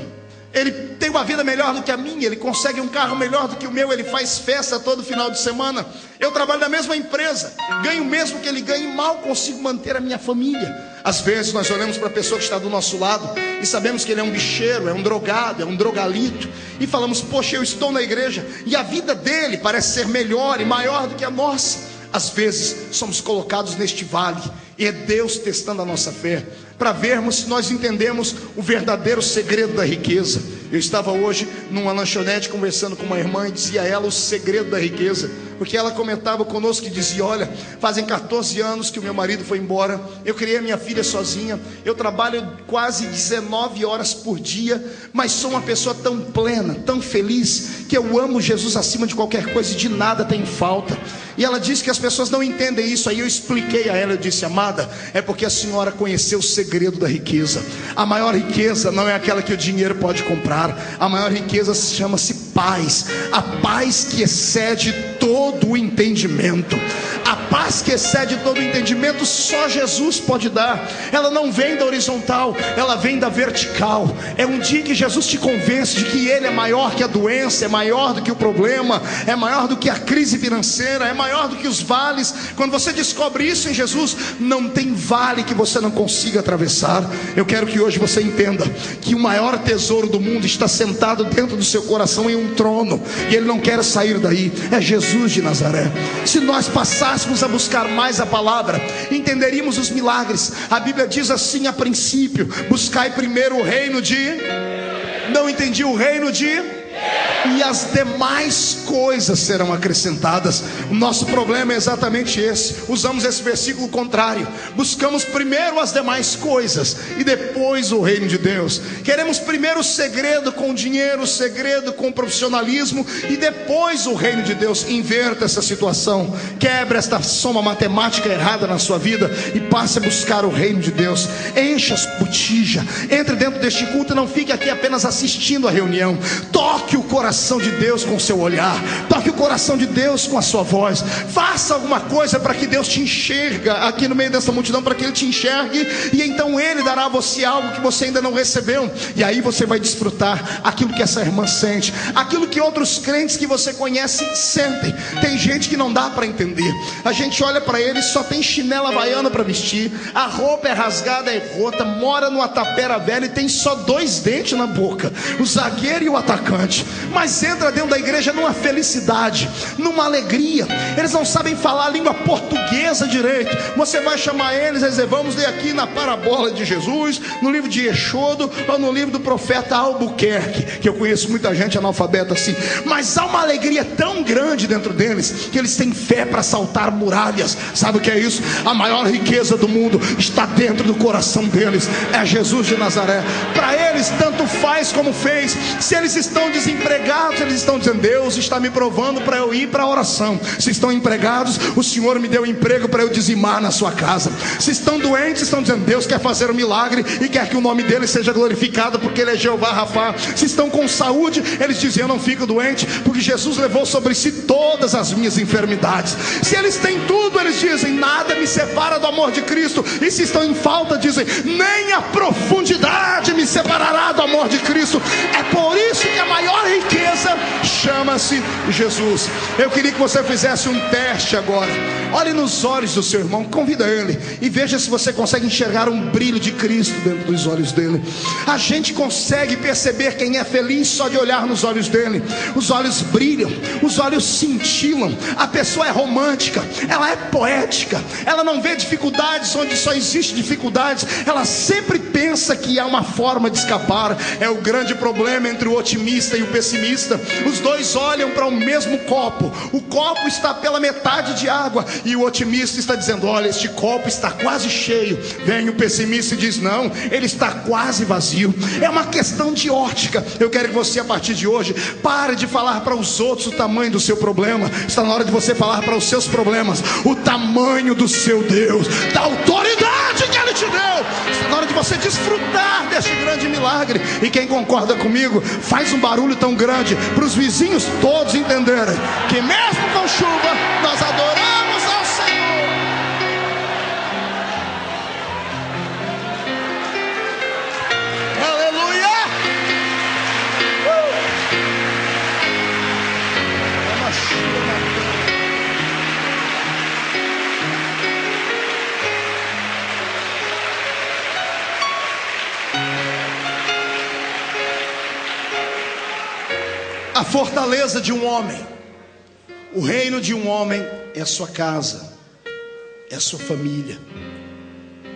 Ele tem uma vida melhor do que a minha, ele consegue um carro melhor do que o meu, ele faz festa todo final de semana. Eu trabalho na mesma empresa, ganho o mesmo que ele ganha e mal consigo manter a minha família. Às vezes nós olhamos para a pessoa que está do nosso lado e sabemos que ele é um bicheiro, é um drogado, é um drogalito, e falamos: poxa, eu estou na igreja e a vida dele parece ser melhor e maior do que a nossa. Às vezes somos colocados neste vale, e é Deus testando a nossa fé, para vermos se nós entendemos o verdadeiro segredo da riqueza. Eu estava hoje numa lanchonete conversando com uma irmã e dizia a ela o segredo da riqueza, porque ela comentava conosco e dizia: olha, fazem 14 anos que o meu marido foi embora, eu criei a minha filha sozinha, eu trabalho quase 19 horas por dia, mas sou uma pessoa tão plena, tão feliz, que eu amo Jesus acima de qualquer coisa e de nada tenho falta. E ela disse que as pessoas não entendem isso. Aí eu expliquei a ela, eu disse: amada, é porque a senhora conheceu o segredo da riqueza. A maior riqueza não é aquela que o dinheiro pode comprar. A maior riqueza chama-se paz. A paz que excede todo o entendimento. A paz que excede todo o entendimento só Jesus pode dar. Ela não vem da horizontal, ela vem da vertical. É um dia que Jesus te convence de que Ele é maior que a doença, é maior do que o problema, é maior do que a crise financeira, é maior do que os vales. Quando você descobre isso em Jesus, não tem vale que você não consiga atravessar. Eu quero que hoje você entenda que o maior tesouro do mundo está sentado dentro do seu coração em um trono, e Ele não quer sair daí. É Jesus de Nazaré. Se nós passássemos a buscar mais a palavra, entenderíamos os milagres. A Bíblia diz assim a princípio: buscai primeiro o reino de... Não entendi, o reino de... E as demais coisas serão acrescentadas. O nosso problema é exatamente esse. Usamos esse versículo contrário. Buscamos primeiro as demais coisas e depois o reino de Deus. Queremos primeiro o segredo com o dinheiro, o segredo com o profissionalismo, e depois o reino de Deus. Inverta essa situação. Quebre esta soma matemática errada na sua vida e passe a buscar o reino de Deus. Encha as botijas. Entre dentro deste culto e não fique aqui apenas assistindo a reunião. Toque o coração de Deus com o seu olhar, toque o coração de Deus com a sua voz. Faça alguma coisa para que Deus te enxerga aqui no meio dessa multidão, para que Ele te enxergue, e então Ele dará a você algo que você ainda não recebeu. E aí você vai desfrutar aquilo que essa irmã sente, aquilo que outros crentes que você conhece sentem. Tem gente que não dá para entender. A gente olha para ele e só tem chinela havaiana para vestir, a roupa é rasgada, é rota, mora numa tapera velha e tem só 2 dentes na boca, o zagueiro e o atacante. Mas entra dentro da igreja numa felicidade, numa alegria. Eles não sabem falar a língua portuguesa direito. Você vai chamar eles e dizer: vamos ler aqui na parábola de Jesus, no livro de Êxodo, ou no livro do profeta Albuquerque, que eu conheço muita gente analfabeta assim. Mas há uma alegria tão grande dentro deles, que eles têm fé para saltar muralhas. Sabe o que é isso? A maior riqueza do mundo está dentro do coração deles. É Jesus de Nazaré. Para eles tanto faz como fez. Se eles estão desempregados, eles estão dizendo: Deus está me provando para eu ir para a oração. Se estão empregados, o Senhor me deu emprego para eu dizimar na sua casa. Se estão doentes, estão dizendo: Deus quer fazer um milagre e quer que o nome dele seja glorificado, porque Ele é Jeová Rafá. Se estão com saúde, eles dizem: eu não fico doente, porque Jesus levou sobre si todas as minhas enfermidades. Se eles têm tudo, eles dizem: nada me separa do amor de Cristo. E se estão em falta, dizem: nem a profundidade me separará do amor de Cristo. É por isso que a maior riqueza chama-se Jesus. Eu queria que você fizesse um teste agora. Olhe nos olhos do seu irmão, convida ele e veja se você consegue enxergar um brilho de Cristo dentro dos olhos dele. A gente consegue perceber quem é feliz só de olhar nos olhos dele. Os olhos brilham, os olhos cintilam. A pessoa é romântica, ela é poética, ela não vê dificuldades onde só existe dificuldades. Ela sempre pensa que há uma forma de escapar. É o grande problema entre o otimista e o pessimista. Os dois olham para o mesmo copo. O copo está pela metade de água e o otimista está dizendo: olha, este copo está quase cheio. Vem o pessimista e diz: não, ele está quase vazio. É uma questão de ótica. Eu quero que você, a partir de hoje, pare de falar para os outros o tamanho do seu problema. Está na hora de você falar para os seus problemas o tamanho do seu Deus, da autoridade que Ele te deu. Está na hora de você desfrutar deste grande milagre. E quem concorda comigo, faz um barulho tão grande para os vizinhos todos entenderem que mesmo com chuva nós adoramos ao Senhor. Aleluia! É uma chuva. A fortaleza de um homem, o reino de um homem é a sua casa, é a sua família.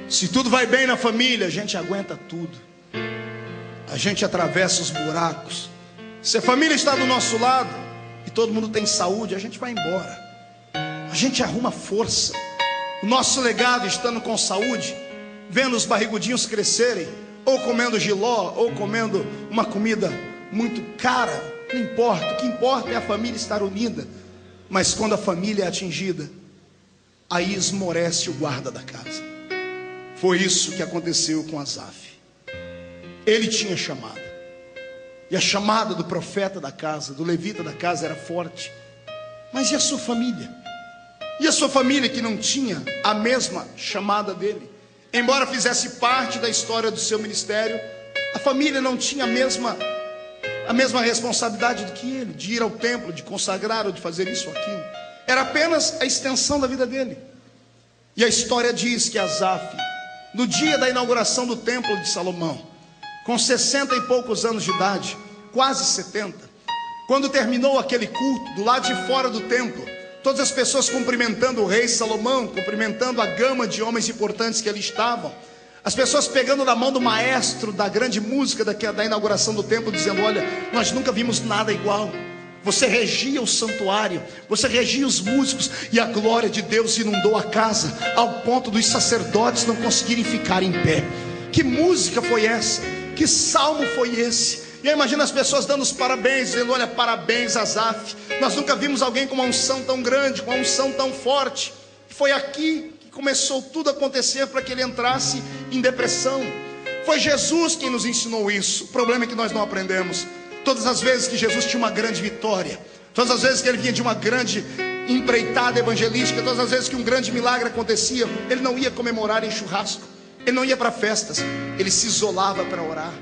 Se tudo vai bem na família, a gente aguenta tudo, a gente atravessa os buracos. Se a família está do nosso lado e todo mundo tem saúde, a gente vai embora, a gente arruma força. O nosso legado, estando com saúde, vendo os barrigudinhos crescerem, ou comendo jiló, ou comendo uma comida muito cara, não importa, o que importa é a família estar unida. Mas quando a família é atingida, aí esmorece o guarda da casa. Foi isso que aconteceu com Asaf. Ele tinha chamada, e a chamada do profeta da casa, do levita da casa, era forte. Mas e a sua família? E a sua família que não tinha a mesma chamada dele? Embora fizesse parte da história do seu ministério, a família não tinha a mesma responsabilidade do que ele, de ir ao templo, de consagrar ou de fazer isso ou aquilo. Era apenas a extensão da vida dele. E a história diz que Asaf, no dia da inauguração do templo de Salomão, com 60 e poucos anos de idade, quase 70, quando terminou aquele culto, do lado de fora do templo, todas as pessoas cumprimentando o rei Salomão, cumprimentando a gama de homens importantes que ali estavam, as pessoas pegando na mão do maestro da grande música da inauguração do templo, dizendo: olha, nós nunca vimos nada igual. Você regia o santuário, você regia os músicos, e a glória de Deus inundou a casa, ao ponto dos sacerdotes não conseguirem ficar em pé. Que música foi essa? Que salmo foi esse? E eu imagino as pessoas dando os parabéns, dizendo: olha, parabéns Asaf, nós nunca vimos alguém com uma unção tão grande, com uma unção tão forte. Foi aqui começou tudo a acontecer para que ele entrasse em depressão. Foi Jesus quem nos ensinou isso. O problema é que nós não aprendemos. Todas as vezes que Jesus tinha uma grande vitória, todas as vezes que ele vinha de uma grande empreitada evangelística, todas as vezes que um grande milagre acontecia, ele não ia comemorar em churrasco, ele não ia para festas, ele se isolava para orar,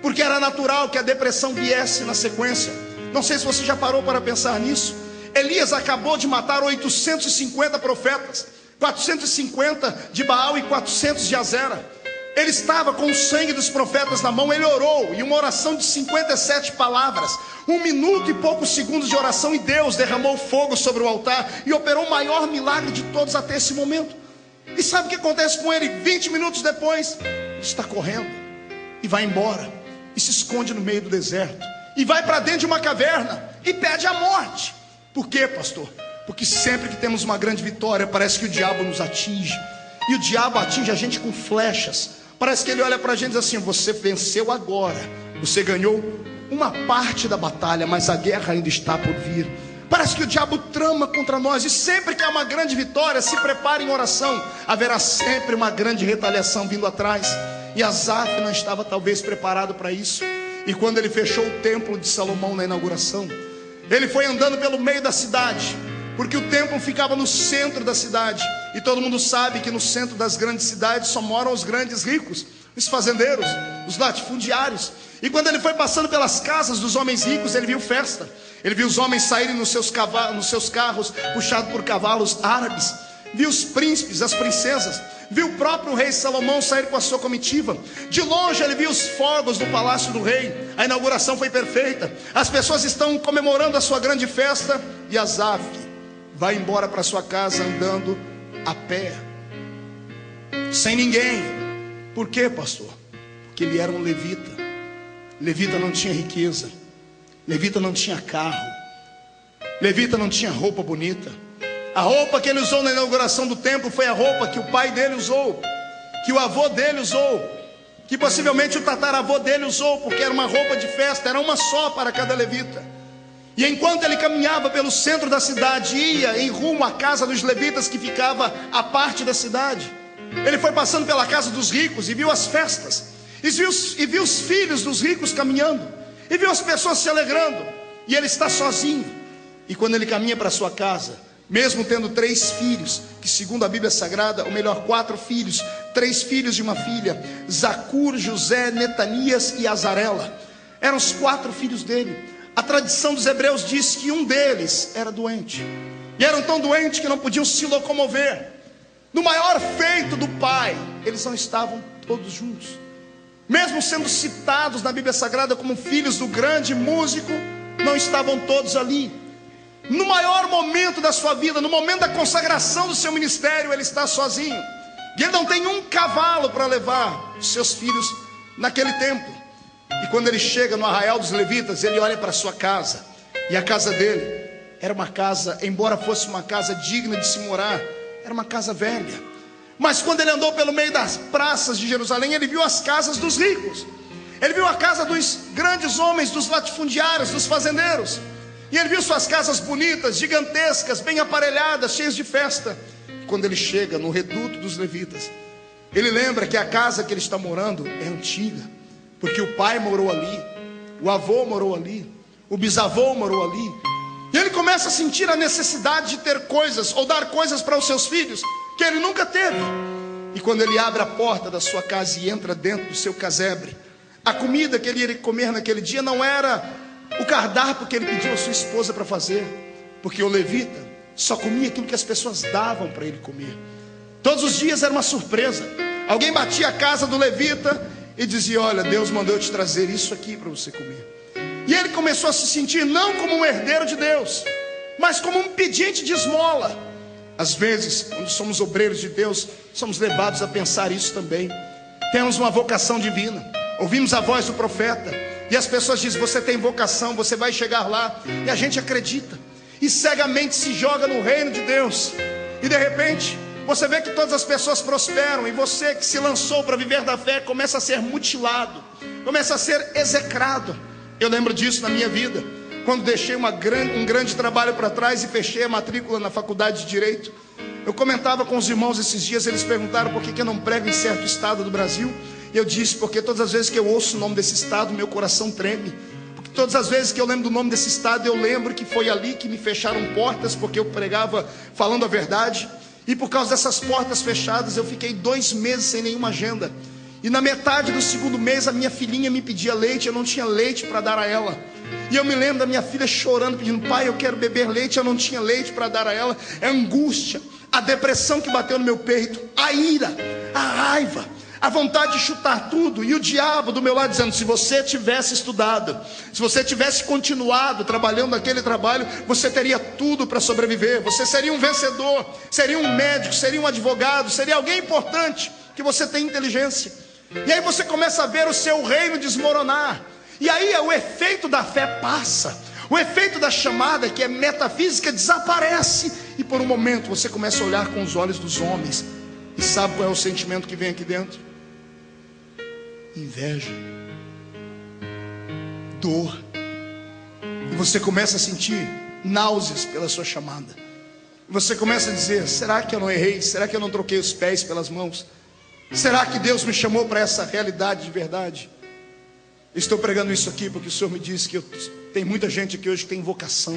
porque era natural que a depressão viesse na sequência. Não sei se você já parou para pensar nisso. Elias acabou de matar 850 profetas, 450 de Baal e 400 de Azera. Ele estava com o sangue dos profetas na mão. Ele orou, e uma oração de 57 palavras, 1 minuto e poucos segundos de oração, e Deus derramou fogo sobre o altar e operou o maior milagre de todos até esse momento. E sabe o que acontece com ele? 20 minutos depois, ele está correndo e vai embora, e se esconde no meio do deserto, e vai para dentro de uma caverna e pede a morte. Por quê, pastor? Porque sempre que temos uma grande vitória, parece que o diabo nos atinge. E o diabo atinge a gente com flechas. Parece que ele olha para a gente e diz assim: você venceu agora, você ganhou uma parte da batalha, mas a guerra ainda está por vir. Parece que o diabo trama contra nós. E sempre que há uma grande vitória, se prepare em oração, haverá sempre uma grande retaliação vindo atrás. E Asaf não estava talvez preparado para isso. E quando ele fechou o templo de Salomão na inauguração, ele foi andando pelo meio da cidade, porque o templo ficava no centro da cidade, e todo mundo sabe que no centro das grandes cidades só moram os grandes ricos, os fazendeiros, os latifundiários. E quando ele foi passando pelas casas dos homens ricos, ele viu festa. Ele viu os homens saírem nos seus carros, puxados por cavalos árabes. Viu os príncipes, as princesas. Viu o próprio rei Salomão sair com a sua comitiva. De longe ele viu os fogos do palácio do rei. A inauguração foi perfeita. As pessoas estão comemorando a sua grande festa. E Asaf vai embora para sua casa andando a pé, sem ninguém. Por quê, pastor? Porque ele era um levita. Levita não tinha riqueza. Levita não tinha carro, levita não tinha roupa bonita. A roupa que ele usou na inauguração do templo foi a roupa que o pai dele usou, que o avô dele usou, que possivelmente o tataravô dele usou, porque era uma roupa de festa, era uma só para cada levita. E enquanto ele caminhava pelo centro da cidade, ia em rumo à casa dos levitas que ficava à parte da cidade, ele foi passando pela casa dos ricos e viu as festas, e viu os filhos dos ricos caminhando, e viu as pessoas se alegrando, e ele está sozinho. E quando ele caminha para sua casa, mesmo tendo 3 filhos, que segundo a Bíblia Sagrada, ou melhor, 4 filhos, 3 filhos e uma filha, Zacur, José, Netanias e Azarela, eram os 4 filhos dele. A tradição dos hebreus diz que um deles era doente, e eram tão doentes que não podiam se locomover. No maior feito do pai, eles não estavam todos juntos, mesmo sendo citados na Bíblia Sagrada como filhos do grande músico, não estavam todos ali. No maior momento da sua vida, no momento da consagração do seu ministério, ele está sozinho, e ele não tem um cavalo para levar os seus filhos naquele tempo. E quando ele chega no arraial dos levitas, ele olha para a sua casa, e a casa dele era uma casa, embora fosse uma casa digna de se morar, era uma casa velha. Mas quando ele andou pelo meio das praças de Jerusalém, ele viu as casas dos ricos, ele viu a casa dos grandes homens, dos latifundiários, dos fazendeiros, e ele viu suas casas bonitas, gigantescas, bem aparelhadas, cheias de festa. E quando ele chega no reduto dos levitas, ele lembra que a casa que ele está morando é antiga, porque o pai morou ali, o avô morou ali, o bisavô morou ali. E ele começa a sentir a necessidade de ter coisas, ou dar coisas para os seus filhos, que ele nunca teve. E quando ele abre a porta da sua casa e entra dentro do seu casebre, a comida que ele iria comer naquele dia não era o cardápio que ele pediu a sua esposa para fazer, porque o levita só comia aquilo que as pessoas davam para ele comer. Todos os dias era uma surpresa. Alguém batia a casa do levita e dizia: olha, Deus mandou eu te trazer isso aqui para você comer. E ele começou a se sentir não como um herdeiro de Deus, mas como um pedinte de esmola. Às vezes, quando somos obreiros de Deus, somos levados a pensar isso também. Temos uma vocação divina, ouvimos a voz do profeta, e as pessoas dizem: você tem vocação, você vai chegar lá. E a gente acredita, e cegamente se joga no reino de Deus. E de repente, você vê que todas as pessoas prosperam, e você que se lançou para viver da fé começa a ser mutilado, começa a ser execrado. Eu lembro disso na minha vida, quando deixei um grande trabalho para trás e fechei a matrícula na faculdade de Direito. Eu comentava com os irmãos esses dias, eles perguntaram por que eu não prego em certo estado do Brasil. E eu disse: porque todas as vezes que eu ouço o nome desse estado, meu coração treme. Porque todas as vezes que eu lembro do nome desse estado, eu lembro que foi ali que me fecharam portas, porque eu pregava falando a verdade. E por causa dessas portas fechadas, eu fiquei 2 meses sem nenhuma agenda. E na metade do 2º mês, a minha filhinha me pedia leite, eu não tinha leite para dar a ela. E eu me lembro da minha filha chorando, pedindo: pai, eu quero beber leite, eu não tinha leite para dar a ela. É a angústia, a depressão que bateu no meu peito, a ira, a raiva, a vontade de chutar tudo. E o diabo do meu lado dizendo: se você tivesse estudado, se você tivesse continuado trabalhando naquele trabalho, você teria tudo para sobreviver, você seria um vencedor, seria um médico, seria um advogado, seria alguém importante, que você tem inteligência. E aí você começa a ver o seu reino desmoronar. E aí o efeito da fé passa, o efeito da chamada, que é metafísica, desaparece. E por um momento você começa a olhar com os olhos dos homens. E sabe qual é o sentimento que vem aqui dentro? Inveja, dor. E você começa a sentir náuseas pela sua chamada. E você começa a dizer: será que eu não errei? Será que eu não troquei os pés pelas mãos? Será que Deus me chamou para essa realidade de verdade? Estou pregando isso aqui porque o Senhor me disse que tem muita gente aqui hoje que tem vocação,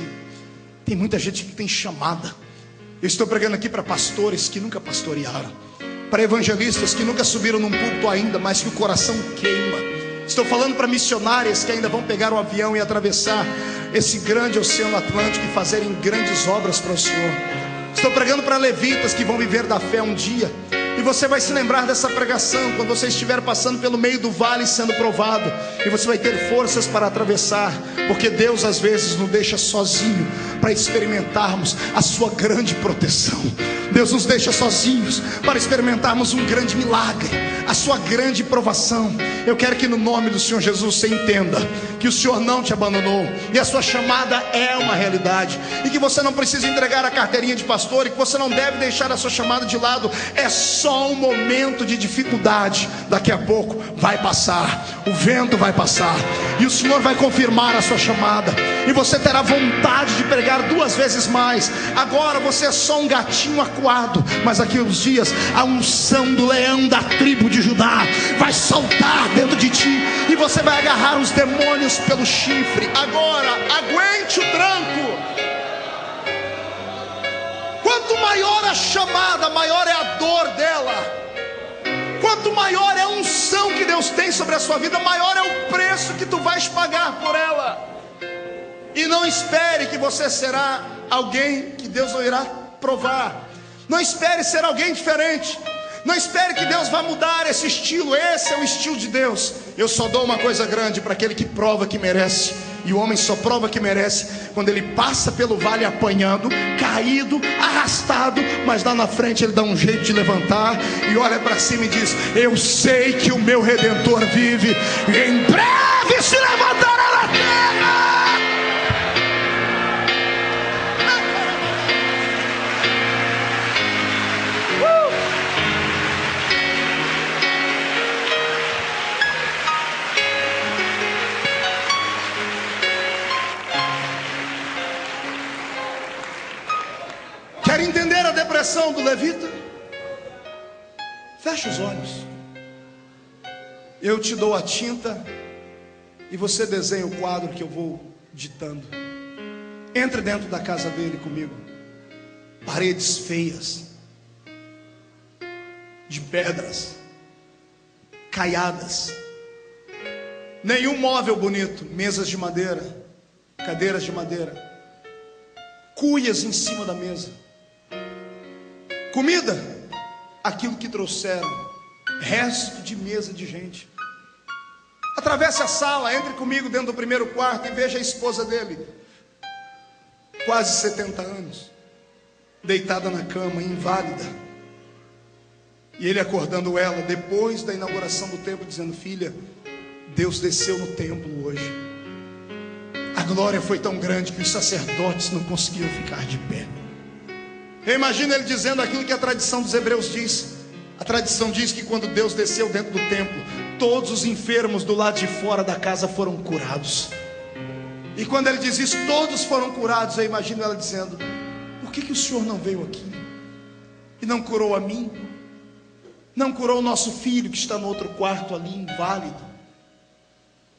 tem muita gente que tem chamada. Eu estou pregando aqui para pastores que nunca pastorearam, para evangelistas que nunca subiram num púlpito ainda, mas que o coração queima. Estou falando para missionárias que ainda vão pegar o avião e atravessar esse grande oceano Atlântico e fazerem grandes obras para o Senhor. Estou pregando para levitas que vão viver da fé um dia. E você vai se lembrar dessa pregação quando você estiver passando pelo meio do vale sendo provado. E você vai ter forças para atravessar, porque Deus às vezes nos deixa sozinho para experimentarmos a sua grande proteção. Deus nos deixa sozinhos para experimentarmos um grande milagre, a sua grande provação. Eu quero que no nome do Senhor Jesus você entenda que o Senhor não te abandonou, e a sua chamada é uma realidade, e que você não precisa entregar a carteirinha de pastor, e que você não deve deixar a sua chamada de lado. É só um momento de dificuldade. Daqui a pouco vai passar, o vento vai passar, e o Senhor vai confirmar a sua chamada, e você terá vontade de pregar 2 vezes mais. Agora você é só um gatinho acuado, mas daqui a uns dias a unção do leão da tribo de Judá vai saltar dentro de ti, e você vai agarrar os demônios pelo chifre. Agora aguente o tranco. Quanto maior a chamada, maior é a dor dela. Quanto maior é a unção que Deus tem sobre a sua vida, maior é o preço que tu vais pagar por ela. E não espere que você será alguém que Deus não irá provar. Não espere ser alguém diferente. Não espere que Deus vai mudar esse estilo. Esse é o estilo de Deus. Eu só dou uma coisa grande para aquele que prova que merece. E o homem só prova que merece quando ele passa pelo vale apanhando, caído, arrastado, mas lá na frente ele dá um jeito de levantar e olha para cima e diz: eu sei que o meu Redentor vive, e em breve se levantará na terra. Quer entender a depressão do levita? Fecha os olhos. Eu te dou a tinta e você desenha o quadro que eu vou ditando. Entre dentro da casa dele comigo. Paredes feias, de pedras, caiadas, nenhum móvel bonito, mesas de madeira, cadeiras de madeira, cuias em cima da mesa. Comida, aquilo que trouxeram, resto de mesa de gente. Atravesse a sala, entre comigo dentro do primeiro quarto e veja a esposa dele, quase 70 anos, deitada na cama, inválida. E ele acordando ela depois da inauguração do templo, dizendo: filha, Deus desceu no templo hoje. A glória foi tão grande que os sacerdotes não conseguiam ficar de pé. Eu imagino ele dizendo aquilo que a tradição dos hebreus diz. A tradição diz que quando Deus desceu dentro do templo, todos os enfermos do lado de fora da casa foram curados. E quando ele diz isso, todos foram curados. Eu imagino ela dizendo: por que o Senhor não veio aqui e não curou a mim? Não curou o nosso filho que está no outro quarto ali, inválido?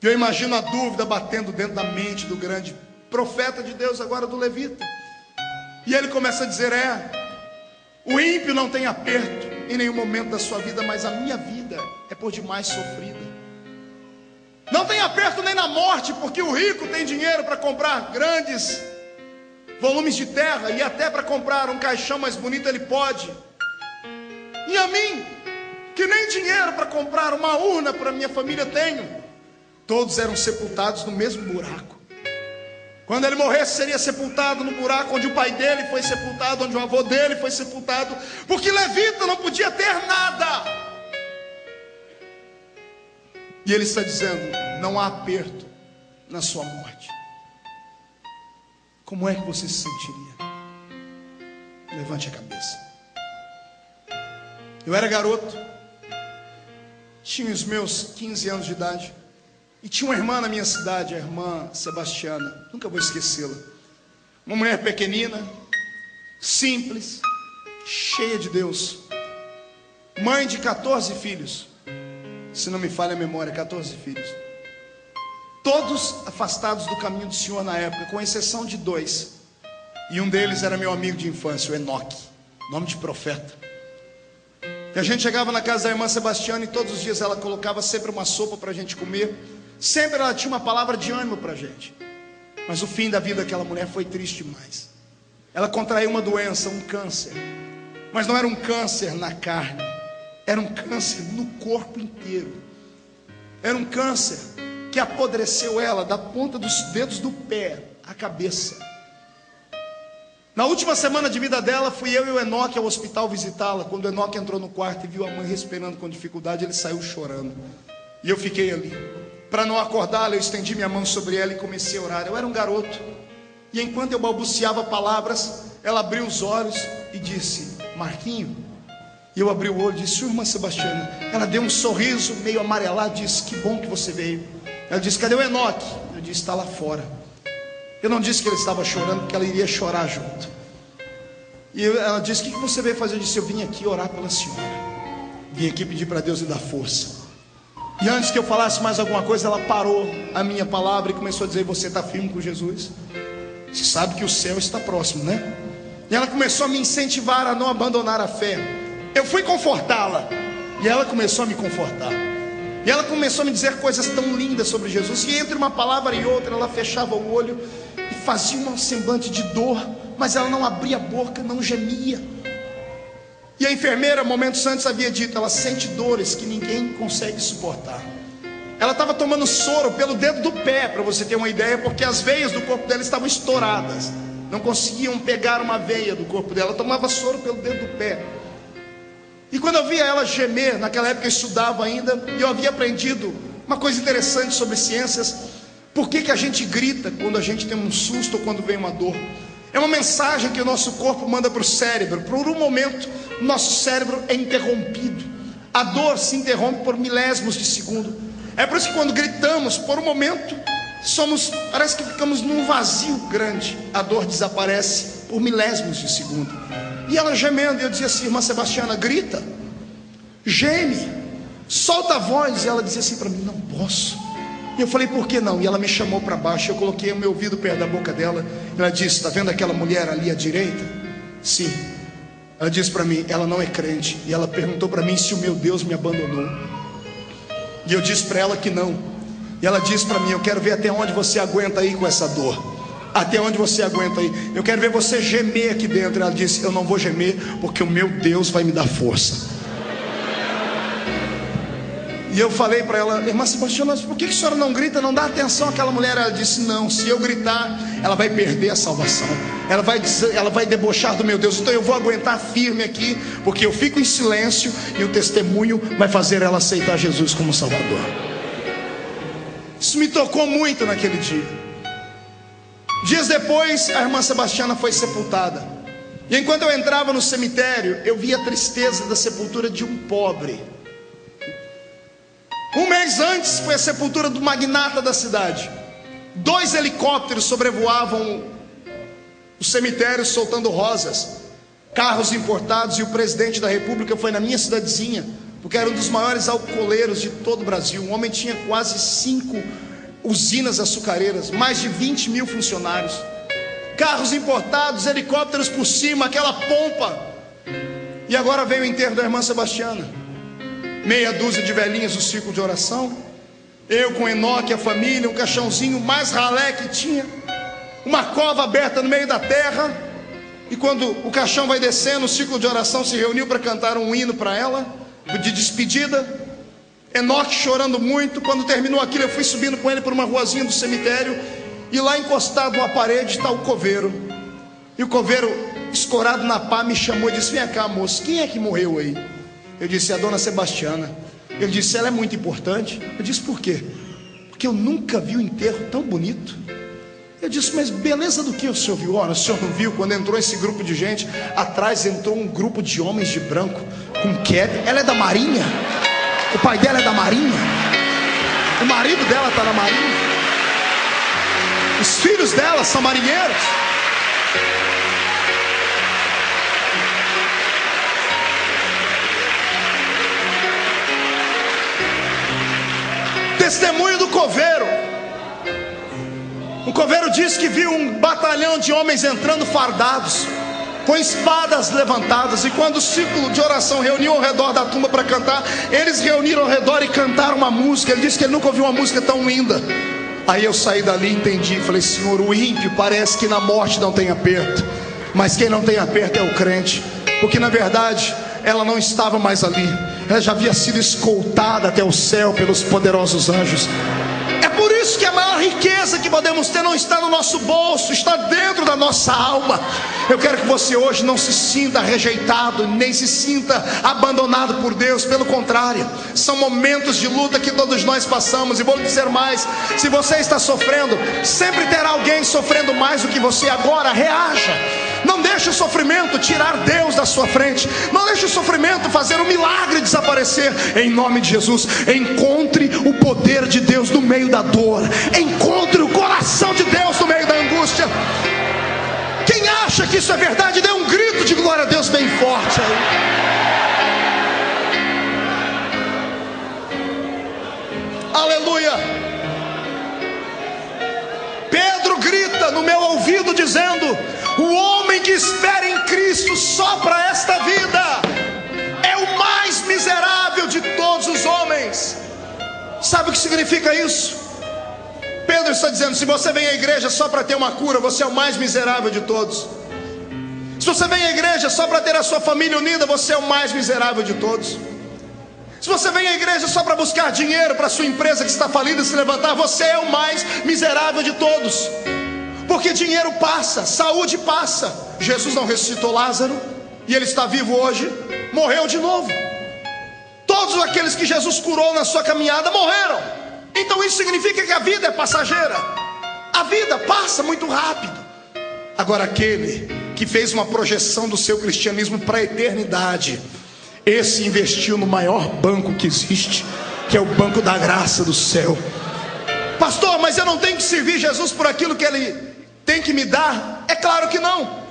Eu imagino a dúvida batendo dentro da mente do grande profeta de Deus, agora do levita. E ele começa a dizer: o ímpio não tem aperto em nenhum momento da sua vida, mas a minha vida é por demais sofrida. Não tem aperto nem na morte, porque o rico tem dinheiro para comprar grandes volumes de terra, e até para comprar um caixão mais bonito ele pode. E a mim, que nem dinheiro para comprar uma urna para minha família tenho. Todos eram sepultados no mesmo buraco. Quando ele morresse, seria sepultado no buraco onde o pai dele foi sepultado, onde o avô dele foi sepultado, porque levita não podia ter nada. E ele está dizendo: não há aperto na sua morte. Como é que você se sentiria? Levante a cabeça. Eu era garoto, tinha os meus 15 anos de idade, e tinha uma irmã na minha cidade, a irmã Sebastiana, nunca vou esquecê-la. Uma mulher pequenina, simples, cheia de Deus, mãe de 14 filhos, se não me falha a memória, 14 filhos, todos afastados do caminho do Senhor na época, com exceção de 2, e um deles era meu amigo de infância, o Enoque, nome de profeta. E a gente chegava na casa da irmã Sebastiana e todos os dias ela colocava sempre uma sopa para a gente comer. Sempre ela tinha uma palavra de ânimo para a gente. Mas o fim da vida daquela mulher foi triste demais. Ela contraiu uma doença, um câncer. Mas não era um câncer na carne, era um câncer no corpo inteiro. Era um câncer que apodreceu ela da ponta dos dedos do pé à cabeça. Na última semana de vida dela, fui eu e o Enoque ao hospital visitá-la. Quando o Enoque entrou no quarto e viu a mãe respirando com dificuldade, ele saiu chorando. E eu fiquei ali. Para não acordá-la, eu estendi minha mão sobre ela e comecei a orar. Eu era um garoto. E enquanto eu balbuciava palavras, ela abriu os olhos e disse: Marquinho. E eu abri o olho e disse: irmã Sebastiana. Ela deu um sorriso meio amarelado e disse: que bom que você veio. Ela disse: cadê o Enoque? Eu disse: está lá fora. Eu não disse que ele estava chorando, porque ela iria chorar junto. E ela disse: o que você veio fazer? Eu disse: eu vim aqui orar pela senhora. Vim aqui pedir para Deus lhe dar força. E antes que eu falasse mais alguma coisa, ela parou a minha palavra e começou a dizer: você está firme com Jesus? Você sabe que o céu está próximo, né? E ela começou a me incentivar a não abandonar a fé. Eu fui confortá-la e ela começou a me confortar. E ela começou a me dizer coisas tão lindas sobre Jesus. E entre uma palavra e outra, ela fechava o olho e fazia um semblante de dor, mas ela não abria a boca, não gemia. E a enfermeira, momentos antes, havia dito: ela sente dores que ninguém consegue suportar. Ela estava tomando soro pelo dedo do pé, para você ter uma ideia, porque as veias do corpo dela estavam estouradas. Não conseguiam pegar uma veia do corpo dela. Ela tomava soro pelo dedo do pé. E quando eu via ela gemer, naquela época eu estudava ainda, e eu havia aprendido uma coisa interessante sobre ciências. Por que a gente grita quando a gente tem um susto ou quando vem uma dor? É uma mensagem que o nosso corpo manda para o cérebro. Por um momento, o nosso cérebro é interrompido. A dor se interrompe por milésimos de segundo. É por isso que quando gritamos, por um momento, parece que ficamos num vazio grande. A dor desaparece por milésimos de segundo. E ela gemendo, e eu dizia assim: irmã Sebastiana, grita, geme, solta a voz. E ela dizia assim para mim: não posso. E eu falei: por que não? E ela me chamou para baixo. Eu coloquei o meu ouvido perto da boca dela. Ela disse: está vendo aquela mulher ali à direita? Sim. Ela disse para mim: ela não é crente. E ela perguntou para mim se o meu Deus me abandonou. E eu disse para ela que não. E ela disse para mim: eu quero ver até onde você aguenta aí com essa dor. Até onde você aguenta aí. Eu quero ver você gemer aqui dentro. Ela disse: eu não vou gemer, porque o meu Deus vai me dar força. E eu falei para ela: irmã Sebastiana, por que a senhora não grita, não dá atenção àquela mulher? Ela disse: não, se eu gritar, ela vai perder a salvação. Ela vai debochar do meu Deus. Então eu vou aguentar firme aqui, porque eu fico em silêncio e o testemunho vai fazer ela aceitar Jesus como Salvador. Isso me tocou muito naquele dia. Dias depois, a irmã Sebastiana foi sepultada. E enquanto eu entrava no cemitério, eu via a tristeza da sepultura de um pobre. Um mês antes foi a sepultura do magnata da cidade. 2 helicópteros sobrevoavam o cemitério soltando rosas, carros importados. E o presidente da república foi na minha cidadezinha, porque era um dos maiores alcooleiros de todo o Brasil. Um homem tinha quase 5 usinas açucareiras, mais de 20 mil funcionários, carros importados, helicópteros por cima, aquela pompa. E agora veio o enterro da irmã Sebastiana. Meia dúzia de velhinhas no círculo de oração, eu com Enoque, a família, um caixãozinho mais ralé que tinha, uma cova aberta no meio da terra. E quando o caixão vai descendo, o círculo de oração se reuniu para cantar um hino para ela, de despedida. Enoque chorando muito. Quando terminou aquilo, eu fui subindo com ele por uma ruazinha do cemitério, e lá encostado numa parede está o coveiro. E o coveiro, escorado na pá, me chamou e disse: vem cá, moço, quem é que morreu aí? Eu disse: a dona Sebastiana. Ele disse: ela é muito importante. Eu disse: por quê? Porque eu nunca vi um enterro tão bonito. Eu disse: mas beleza do que o senhor viu? Ora, o senhor não viu? Quando entrou esse grupo de gente, atrás entrou um grupo de homens de branco, com cap. Ela é da Marinha. O pai dela é da Marinha. O marido dela está na Marinha. Os filhos dela são marinheiros. Testemunho do coveiro. O coveiro disse que viu um batalhão de homens entrando fardados, com espadas levantadas. E quando o círculo de oração reuniu ao redor da tumba para cantar, eles reuniram ao redor e cantaram uma música. Ele disse que ele nunca ouviu uma música tão linda. Aí eu saí dali e entendi. Falei: Senhor, o ímpio parece que na morte não tem aperto, mas quem não tem aperto é o crente. Porque na verdade ela não estava mais ali, ela já havia sido escoltada até o céu pelos poderosos anjos. É por por isso que a maior riqueza que podemos ter não está no nosso bolso, está dentro da nossa alma. Eu quero que você hoje não se sinta rejeitado, nem se sinta abandonado por Deus. Pelo contrário, são momentos de luta que todos nós passamos. E vou lhe dizer mais: se você está sofrendo, sempre terá alguém sofrendo mais do que você. Agora reaja. Não deixe o sofrimento tirar Deus da sua frente. Não deixe o sofrimento fazer um milagre desaparecer. Em nome de Jesus, encontre o poder de Deus no meio da dor. Encontre o coração de Deus no meio da angústia. Quem acha que isso é verdade, dê um grito de glória a Deus bem forte aí. Aleluia. Pedro grita no meu ouvido dizendo: o homem que espera em Cristo só para esta vida é o mais miserável de todos os homens. Sabe o que significa isso? Pedro está dizendo: se você vem à igreja só para ter uma cura, você é o mais miserável de todos. Se você vem à igreja só para ter a sua família unida, você é o mais miserável de todos. Se você vem à igreja só para buscar dinheiro para a sua empresa que está falida se levantar, você é o mais miserável de todos. Porque dinheiro passa, saúde passa. Jesus não ressuscitou Lázaro e ele está vivo hoje, morreu de novo. Todos aqueles que Jesus curou na sua caminhada morreram. Então isso significa que a vida é passageira. A vida passa muito rápido. Agora aquele que fez uma projeção do seu cristianismo para a eternidade, esse investiu no maior banco que existe, que é o banco da graça do céu. Pastor, mas eu não tenho que servir Jesus por aquilo que ele tem que me dar? É claro que não.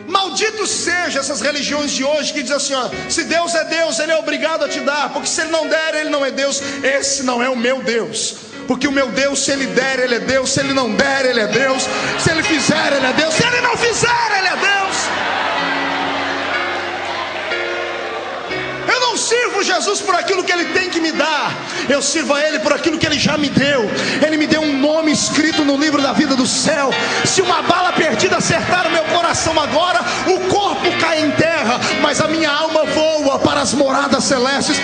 Malditos sejam essas religiões de hoje que dizem assim, ó, se Deus é Deus, Ele é obrigado a te dar, porque se Ele não der, Ele não é Deus. Esse não é o meu Deus. Porque o meu Deus, se Ele der, Ele é Deus. Se Ele não der, Ele é Deus. Se Ele fizer, Ele é Deus. Se Ele não fizer, Ele é Deus. Eu não sirvo Jesus por aquilo que Ele tem que me dar. Eu sirvo a Ele por aquilo que Ele já me deu. Ele me deu um nome escrito no livro da vida do céu. Se uma bala perdida acertar o meu coração agora, o corpo cai em terra, mas a minha alma voa para as moradas celestes.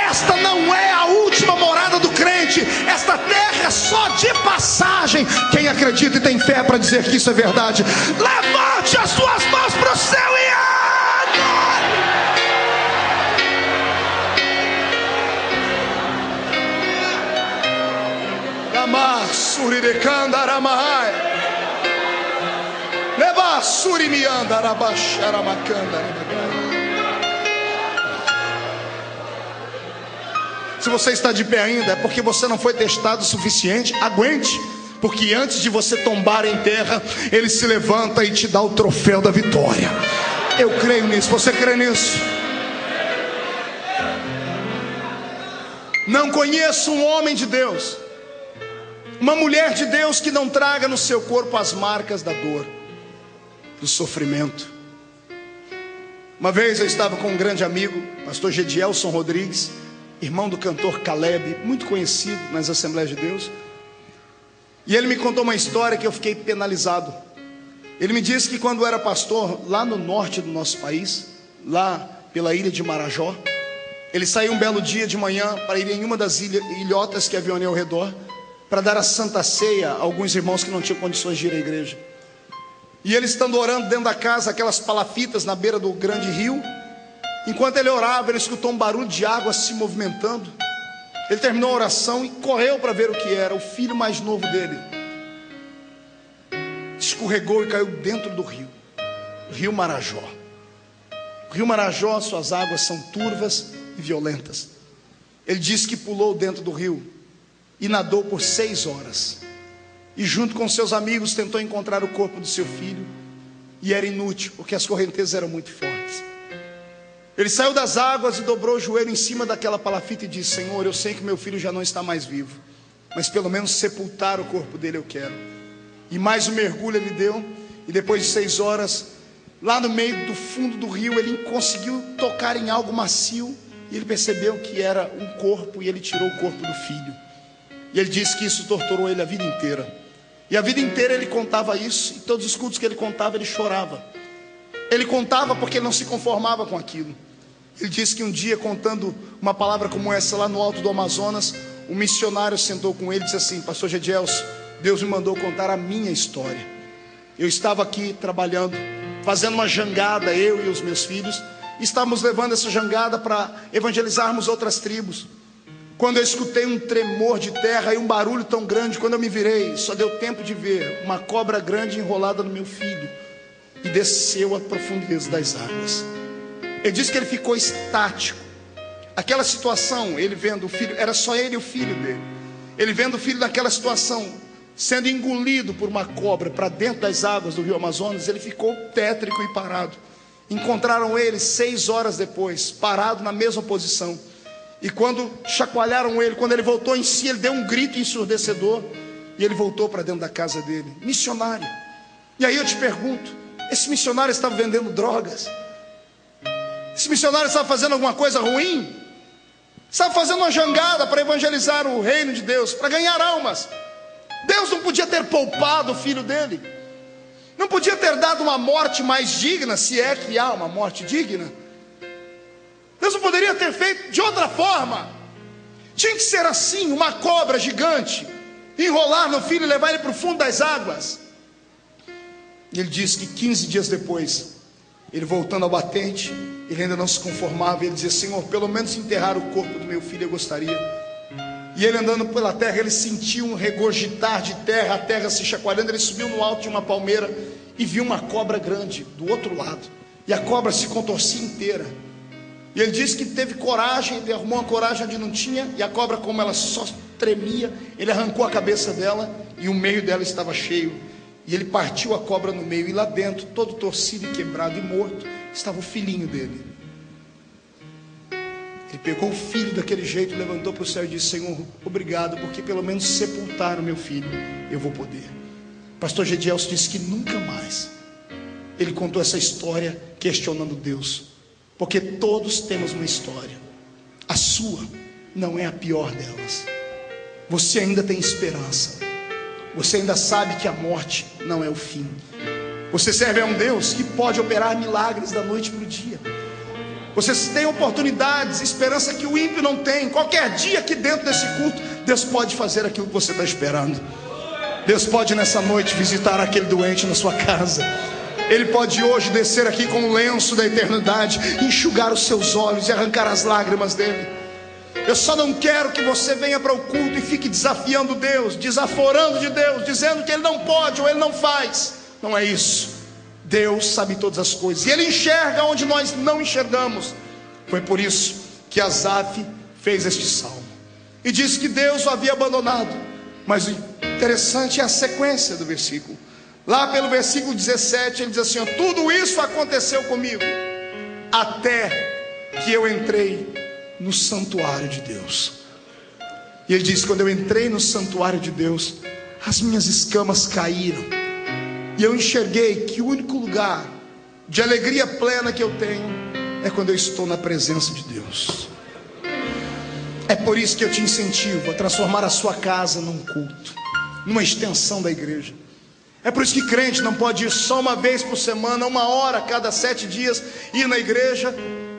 Esta não é a última morada do crente. Esta terra é só de passagem. Quem acredita e tem fé para dizer que isso é verdade, levante as suas mãos para o céu e se você está de pé ainda, é porque você não foi testado o suficiente. Aguente, porque antes de você tombar em terra, Ele se levanta e te dá o troféu da vitória. Eu creio nisso. Você crê nisso? Não conheço um homem de Deus, uma mulher de Deus que não traga no seu corpo as marcas da dor, do sofrimento. Uma vez eu estava com um grande amigo, pastor Gedielson Rodrigues, irmão do cantor Caleb, muito conhecido nas Assembleias de Deus. E ele me contou uma história que eu fiquei penalizado. Ele me disse que quando era pastor lá no norte do nosso país, lá pela ilha de Marajó, ele saiu um belo dia de manhã para ir em uma das ilhotas que haviam ao redor, para dar a santa ceia a alguns irmãos que não tinham condições de ir à igreja. E ele estando orando dentro da casa, aquelas palafitas na beira do grande rio, enquanto ele orava, ele escutou um barulho de água se movimentando. Ele terminou a oração e correu para ver o que era. O filho mais novo dele escorregou e caiu dentro do rio, o rio Marajó. O rio Marajó, suas águas são turvas e violentas. Ele disse que pulou dentro do rio e nadou por 6 horas, e junto com seus amigos tentou encontrar o corpo do seu filho, e era inútil, porque as correntezas eram muito fortes. Ele saiu das águas e dobrou o joelho em cima daquela palafita e disse: Senhor, eu sei que meu filho já não está mais vivo, mas pelo menos sepultar o corpo dele eu quero. E mais um mergulho ele deu, e depois de 6 horas, lá no meio do fundo do rio, ele conseguiu tocar em algo macio, e ele percebeu que era um corpo, e ele tirou o corpo do filho. E ele disse que isso torturou ele a vida inteira. E a vida inteira ele contava isso, e todos os cultos que ele contava, ele chorava. Ele contava porque ele não se conformava com aquilo. Ele disse que um dia, contando uma palavra como essa lá no alto do Amazonas, um missionário sentou com ele e disse assim: pastor Gedielson, Deus me mandou contar a minha história. Eu estava aqui trabalhando, fazendo uma jangada, eu e os meus filhos. Estávamos levando essa jangada para evangelizarmos outras tribos, quando eu escutei um tremor de terra e um barulho tão grande. Quando eu me virei, só deu tempo de ver uma cobra grande enrolada no meu filho, e desceu à profundeza das águas. Ele disse que ele ficou estático. Aquela situação, ele vendo o filho, era só ele e o filho dele. Ele vendo o filho naquela situação, sendo engolido por uma cobra para dentro das águas do rio Amazonas, ele ficou tétrico e parado. Encontraram ele 6 horas depois, parado na mesma posição. E quando chacoalharam ele, quando ele voltou em si, ele deu um grito ensurdecedor, e ele voltou para dentro da casa dele, missionário. E aí eu te pergunto, esse missionário estava vendendo drogas? Esse missionário estava fazendo alguma coisa ruim? Estava fazendo uma jangada para evangelizar o reino de Deus, para ganhar almas. Deus não podia ter poupado o filho dele? Não podia ter dado uma morte mais digna, se é que há uma morte digna? Deus não poderia ter feito de outra forma? Tinha que ser assim, uma cobra gigante, enrolar no filho e levar ele para o fundo das águas. E ele diz que 15 dias depois, ele voltando ao batente, ele ainda não se conformava. Ele dizia: Senhor, pelo menos enterrar o corpo do meu filho eu gostaria. E ele andando pela terra, ele sentiu um regurgitar de terra, a terra se chacoalhando. Ele subiu no alto de uma palmeira e viu uma cobra grande do outro lado, e a cobra se contorcia inteira. E ele disse que teve coragem, ele arrumou uma coragem onde não tinha, e a cobra, como ela só tremia, ele arrancou a cabeça dela, e o meio dela estava cheio, e ele partiu a cobra no meio, e lá dentro, todo torcido e quebrado e morto, estava o filhinho dele. Ele pegou o filho daquele jeito, levantou para o céu e disse: Senhor, obrigado, porque pelo menos sepultar o meu filho eu vou poder. Pastor Gedielson disse que nunca mais ele contou essa história questionando Deus, porque todos temos uma história. A sua não é a pior delas. Você ainda tem esperança. Você ainda sabe que a morte não é o fim. Você serve a um Deus que pode operar milagres da noite para o dia. Você tem oportunidades, esperança que o ímpio não tem. Qualquer dia aqui dentro desse culto, Deus pode fazer aquilo que você está esperando. Deus pode nessa noite visitar aquele doente na sua casa. Ele pode hoje descer aqui com o lenço da eternidade, enxugar os seus olhos e arrancar as lágrimas dele. Eu só não quero que você venha para o culto e fique desafiando Deus, desaforando de Deus, dizendo que Ele não pode ou Ele não faz. Não é isso. Deus sabe todas as coisas, e Ele enxerga onde nós não enxergamos. Foi por isso que Asaf fez este salmo, e disse que Deus o havia abandonado. Mas o interessante é a sequência do versículo. Lá pelo versículo 17, ele diz assim: tudo isso aconteceu comigo, até que eu entrei no santuário de Deus. E ele diz: quando eu entrei no santuário de Deus, as minhas escamas caíram, e eu enxerguei que o único lugar de alegria plena que eu tenho é quando eu estou na presença de Deus. É por isso que eu te incentivo a transformar a sua casa num culto, numa extensão da igreja. É por isso que crente não pode ir só uma vez por semana, 1 hora a cada 7 dias, ir na igreja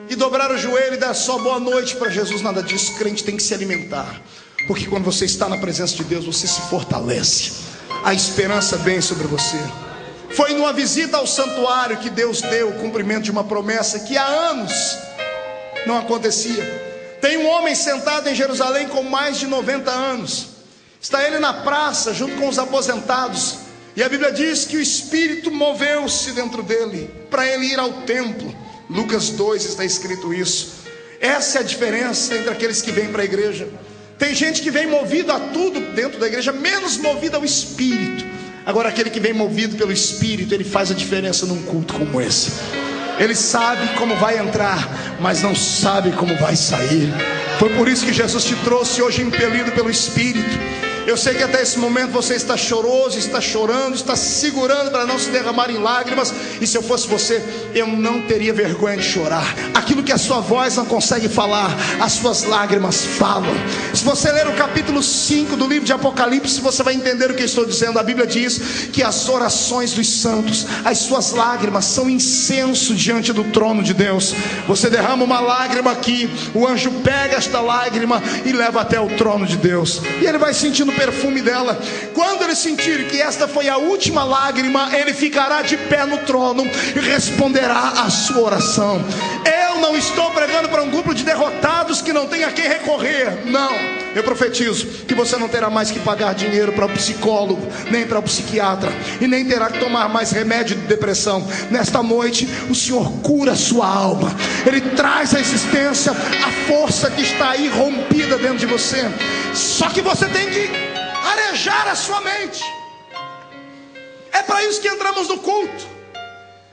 e dobrar o joelho e dar só boa noite para Jesus. Nada disso. Crente tem que se alimentar, porque quando você está na presença de Deus, você se fortalece, a esperança vem sobre você. Foi numa visita ao santuário que Deus deu o cumprimento de uma promessa que há anos não acontecia. Tem um homem sentado em Jerusalém com mais de 90 anos. Está ele na praça junto com os aposentados, e a Bíblia diz que o Espírito moveu-se dentro dele para ele ir ao templo. Lucas 2 está escrito isso. Essa é a diferença entre aqueles que vêm para a igreja. Tem gente que vem movido a tudo dentro da igreja, menos movido ao Espírito. Agora aquele que vem movido pelo Espírito, ele faz a diferença num culto como esse. Ele sabe como vai entrar, mas não sabe como vai sair. Foi por isso que Jesus te trouxe hoje impelido pelo Espírito. Eu sei que até esse momento você está choroso, está chorando, está se segurando para não se derramar em lágrimas. E se eu fosse você, eu não teria vergonha de chorar. Aquilo que a sua voz não consegue falar, as suas lágrimas falam. Se você ler o capítulo 5 do livro de Apocalipse, você vai entender o que eu estou dizendo. A Bíblia diz que as orações dos santos, as suas lágrimas são incenso diante do trono de Deus. Você derrama uma lágrima aqui, o anjo pega esta lágrima e leva até o trono de Deus, e ele vai sentindo o perfume dela. Quando ele sentir que esta foi a última lágrima, ele ficará de pé no trono e responderá a sua oração. Eu não estou pregando para um grupo de derrotados que não tem a quem recorrer, não. Eu profetizo que você não terá mais que pagar dinheiro para o psicólogo, nem para o psiquiatra, e nem terá que tomar mais remédio de depressão. Nesta noite o Senhor cura a sua alma. Ele traz à existência a força que está aí rompida dentro de você. Só que você tem que arejar a sua mente. É para isso que entramos no culto.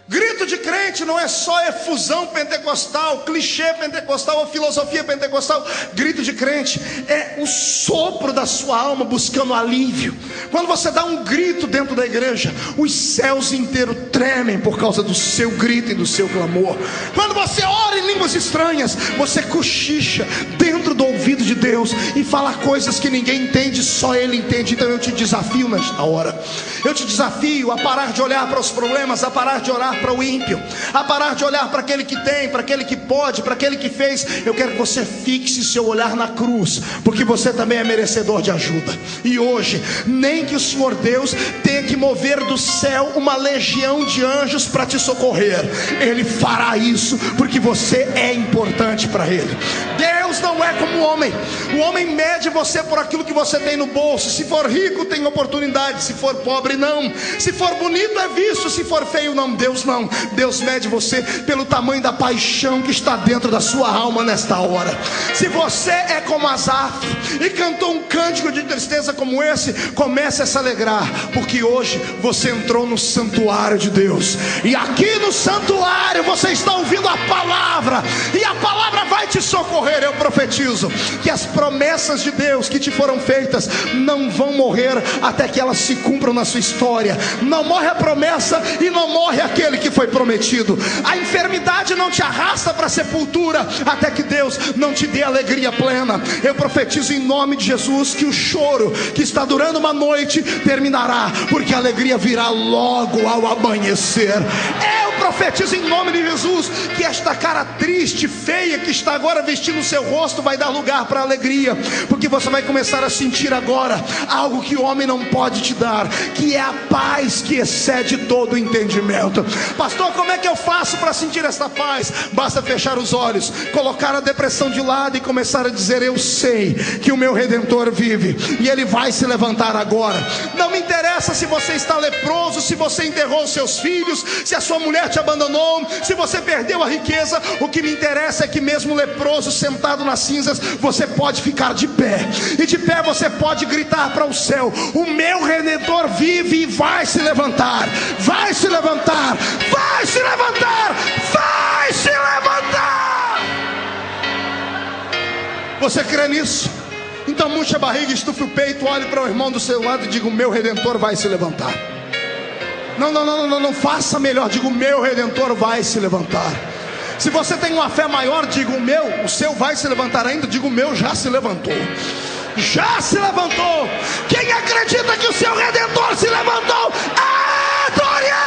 Grito de crente não é só efusão pentecostal, clichê pentecostal ou filosofia pentecostal. Grito de crente é o sopro da sua alma buscando alívio. Quando você dá um grito dentro da igreja, os céus inteiros tremem por causa do seu grito e do seu clamor. Quando você ora em línguas estranhas, você cochicha dentro do ouvido de Deus e fala coisas que ninguém entende, só Ele entende. Então eu te desafio nesta hora, eu te desafio a parar de olhar para os problemas, a parar de orar para o ímpio, a parar de olhar para aquele que tem, para aquele que pode, para aquele que fez. Eu quero que você fixe seu olhar na cruz, porque você também é merecedor de ajuda. E hoje, nem que o Senhor Deus tenha que mover do céu uma legião de anjos para te socorrer, Ele fará isso, porque você é importante para Ele. Deus não é como o homem. O homem mede você por aquilo que você tem no bolso. Se for rico, tem oportunidade. Se for pobre, não. Se for bonito, é visto. Se for feio, não. Deus não. Deus mede você pelo tamanho da paixão que está dentro da sua alma nesta hora. Se você é como Asaf e cantou um cântico de tristeza como esse, comece a se alegrar, porque hoje você entrou no santuário de Deus, e aqui no santuário você está ouvindo a palavra, e a palavra vai te socorrer. Eu profetizo que as promessas de Deus que te foram feitas não vão morrer até que elas se cumpram na sua história. Não morre a promessa e não morre aquele que foi prometido. A enfermidade não te arrasta para a sepultura até que Deus não te dê alegria plena. Eu profetizo em nome de Jesus que o choro que está durando uma noite terminará, porque a alegria virá logo ao amanhecer. Eu profetizo em nome de Jesus que esta cara triste, feia que está agora vestindo o seu rosto vai dar lugar para alegria, porque você vai começar a sentir agora algo que o homem não pode te dar, que é a paz que excede todo o entendimento. Pastor, como é que eu faço para sentir esta paz? Basta fechar os olhos, colocar a depressão de lado e começar a dizer: eu sei que o meu Redentor vive e Ele vai se levantar agora. Não me interessa se você está leproso, se você enterrou os seus filhos, se a sua mulher te abandonou, se você perdeu a riqueza. O que me interessa é que mesmo leproso, sentado nas cinzas, você pode ficar de pé, e de pé você pode gritar para o céu: o meu Redentor vive e vai se levantar, vai se levantar, vai se levantar, vai se levantar. Você crê nisso? Então murche a barriga, estufe o peito, olhe para o irmão do seu lado e diga: o meu Redentor vai se levantar. Não faça melhor, diga: o meu Redentor vai se levantar. Se você tem uma fé maior, diga: o seu vai se levantar ainda, diga: o meu já se levantou. Já se levantou. Quem acredita que o seu Redentor se levantou, adore!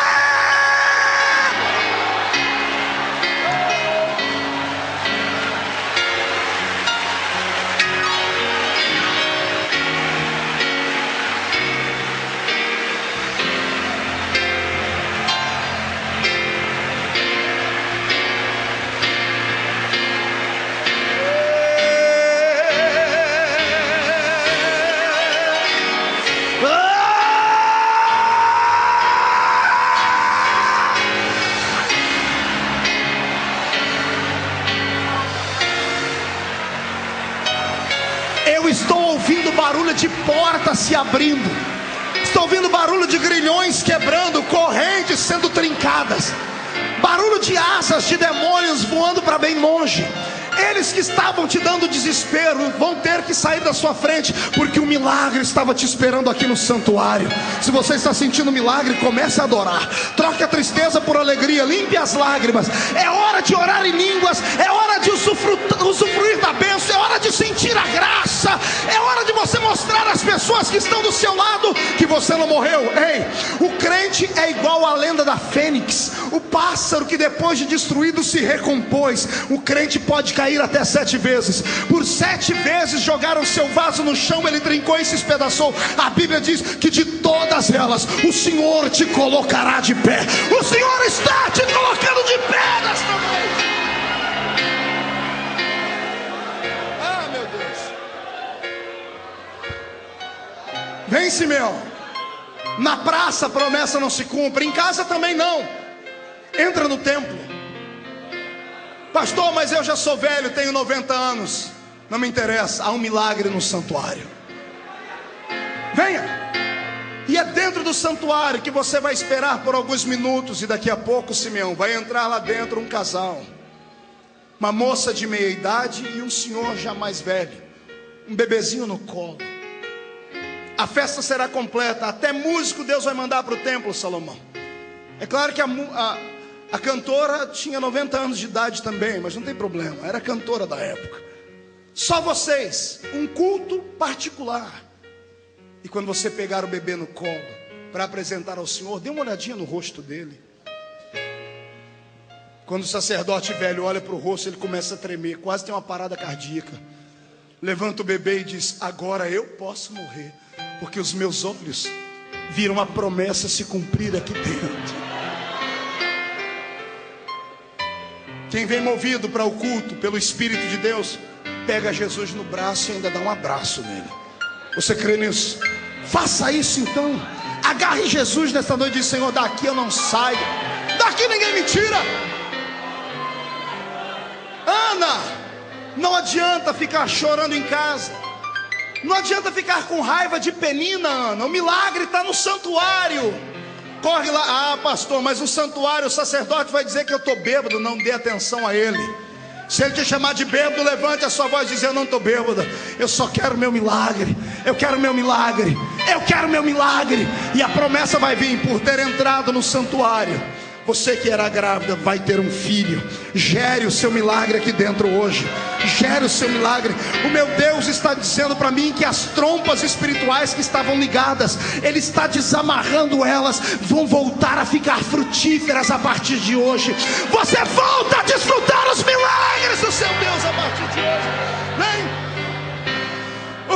Estou ouvindo barulho de portas se abrindo, estou ouvindo barulho de grilhões quebrando, correntes sendo trincadas, barulho de asas de demônios voando para bem longe. Aqueles que estavam te dando desespero vão ter que sair da sua frente, porque o milagre estava te esperando aqui no santuário. Se você está sentindo milagre, comece a adorar. Troque a tristeza por alegria, limpe as lágrimas. É hora de orar em línguas, é hora de usufruir da bênção, é hora de sentir a graça, é hora de você mostrar às pessoas que estão do seu lado que você não morreu. Ei, o crente é igual à lenda da fênix, o pássaro que depois de destruído se recompôs. O crente pode cair até 7 vezes. Por 7 vezes jogaram seu vaso no chão, ele trincou e se espedaçou. A Bíblia diz que de todas elas o Senhor te colocará de pé. O Senhor está te colocando de pé nesta noite. Ah, meu Deus. Vem, Simeão. Na praça a promessa não se cumpre, em casa também não. Entra no templo. Pastor, mas eu já sou velho, tenho 90 anos. Não me interessa, há um milagre no santuário. Venha. E é dentro do santuário que você vai esperar por alguns minutos. E daqui a pouco, Simeão, vai entrar lá dentro um casal, uma moça de meia idade e um senhor já mais velho, um bebezinho no colo. A festa será completa, até músico Deus vai mandar para o templo, Salomão. É claro que a cantora tinha 90 anos de idade também, mas não tem problema, era a cantora da época. Só vocês, um culto particular. E quando você pegar o bebê no colo para apresentar ao Senhor, dê uma olhadinha no rosto dele. Quando o sacerdote velho olha para o rosto, ele começa a tremer, quase tem uma parada cardíaca. Levanta o bebê e diz: agora eu posso morrer, porque os meus olhos viram a promessa se cumprir aqui dentro. Quem vem movido para o culto pelo Espírito de Deus, pega Jesus no braço e ainda dá um abraço nele. Você crê nisso? Faça isso então. Agarre Jesus nesta noite e diz: Senhor, daqui eu não saio, daqui ninguém me tira. Ana, não adianta ficar chorando em casa, não adianta ficar com raiva de Penina, Ana. O milagre está no santuário. Corre lá. Ah, pastor, mas o santuário, o sacerdote vai dizer que eu estou bêbado. Não dê atenção a ele. Se ele te chamar de bêbado, levante a sua voz e diz: eu não estou bêbado, eu só quero meu milagre. Eu quero meu milagre, eu quero meu milagre. E a promessa vai vir por ter entrado no santuário. Você que era grávida vai ter um filho. Gere o seu milagre aqui dentro hoje. Gere o seu milagre. O meu Deus está dizendo para mim que as trompas espirituais que estavam ligadas, Ele está desamarrando elas. Vão voltar a ficar frutíferas a partir de hoje. Você volta a desfrutar os milagres do seu Deus a partir de hoje. Vem.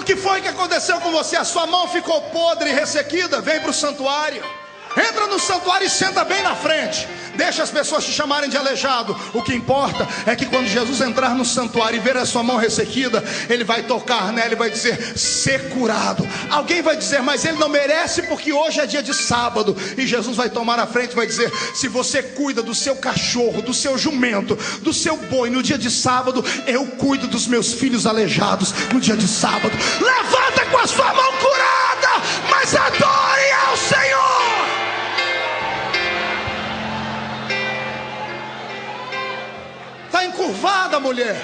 O que foi que aconteceu com você? A sua mão ficou podre e ressequida? Vem para o santuário. Entra no santuário e senta bem na frente. Deixa as pessoas te chamarem de aleijado. O que importa é que quando Jesus entrar no santuário e ver a sua mão ressequida, Ele vai tocar nela e vai dizer: ser curado. Alguém vai dizer: mas ele não merece porque hoje é dia de sábado. E Jesus vai tomar a frente e vai dizer: se você cuida do seu cachorro, do seu jumento, do seu boi no dia de sábado, eu cuido dos meus filhos aleijados no dia de sábado. Levanta com a sua mão curada, mas adore ao Senhor. Está encurvada, mulher.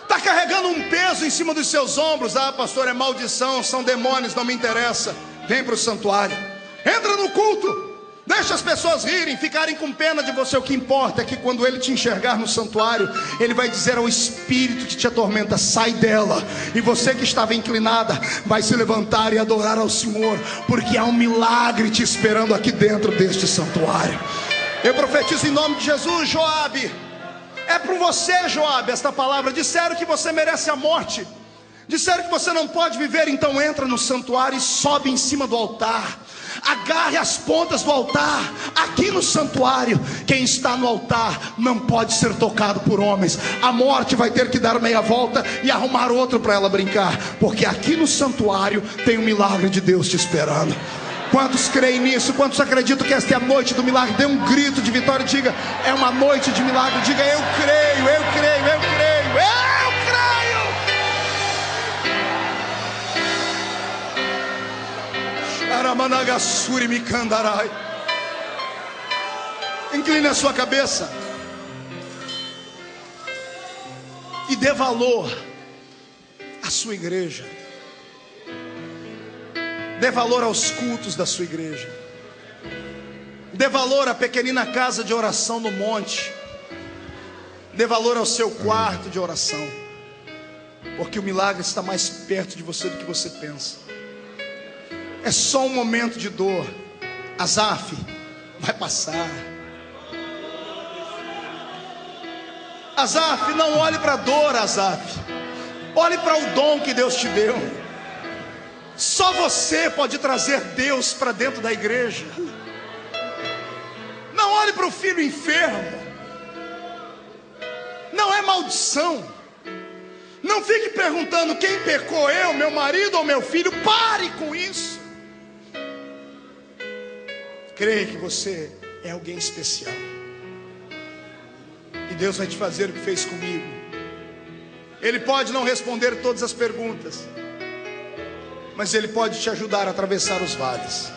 Está carregando um peso em cima dos seus ombros. Ah, pastor, é maldição, são demônios, não me interessa. Vem para o santuário. Entra no culto. Deixa as pessoas rirem, ficarem com pena de você. O que importa é que quando Ele te enxergar no santuário, Ele vai dizer ao espírito que te atormenta: sai dela. E você que estava inclinada vai se levantar e adorar ao Senhor, porque há um milagre te esperando aqui dentro deste santuário. Eu profetizo em nome de Jesus. Joabe, é para você, Joabe, esta palavra. Disseram que você merece a morte, disseram que você não pode viver. Então entra no santuário e sobe em cima do altar. Agarre as pontas do altar. Aqui no santuário, quem está no altar não pode ser tocado por homens. A morte vai ter que dar meia volta e arrumar outro para ela brincar, porque aqui no santuário tem um milagre de Deus te esperando. Quantos creem nisso? Quantos acreditam que esta é a noite do milagre? Dê um grito de vitória e diga: é uma noite de milagre. Diga: eu creio, eu creio, eu creio, eu creio. Incline a sua cabeça e e dê valor à sua igreja. Dê valor aos cultos da sua igreja. Dê valor à pequenina casa de oração no monte. Dê valor ao seu quarto de oração, porque o milagre está mais perto de você do que você pensa. É só um momento de dor. Asaf, vai passar. Asaf, não olhe para a dor, Asaf. Olhe para o dom que Deus te deu. Só você pode trazer Deus para dentro da igreja. Não olhe para o filho enfermo. Não é maldição. Não fique perguntando quem pecou, eu, meu marido ou meu filho. Pare com isso. Creia que você é alguém especial. E Deus vai te fazer o que fez comigo. Ele pode não responder todas as perguntas, mas Ele pode te ajudar a atravessar os vales.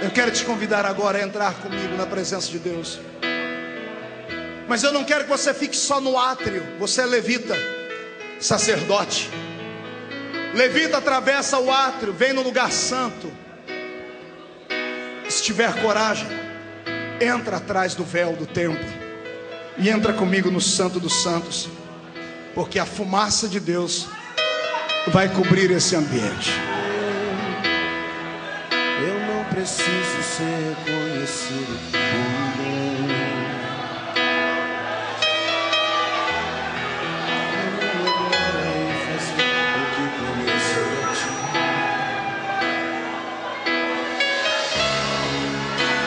Eu quero te convidar agora a entrar comigo na presença de Deus. Mas eu não quero que você fique só no átrio. Você é levita, sacerdote. Levita atravessa o átrio, vem no lugar santo. Se tiver coragem, entra atrás do véu do templo e entra comigo no Santo dos Santos, porque a fumaça de Deus vai cobrir esse ambiente. Eu não preciso ser reconhecido por ninguém. Eu não lograrei fazer o que comecei a ti.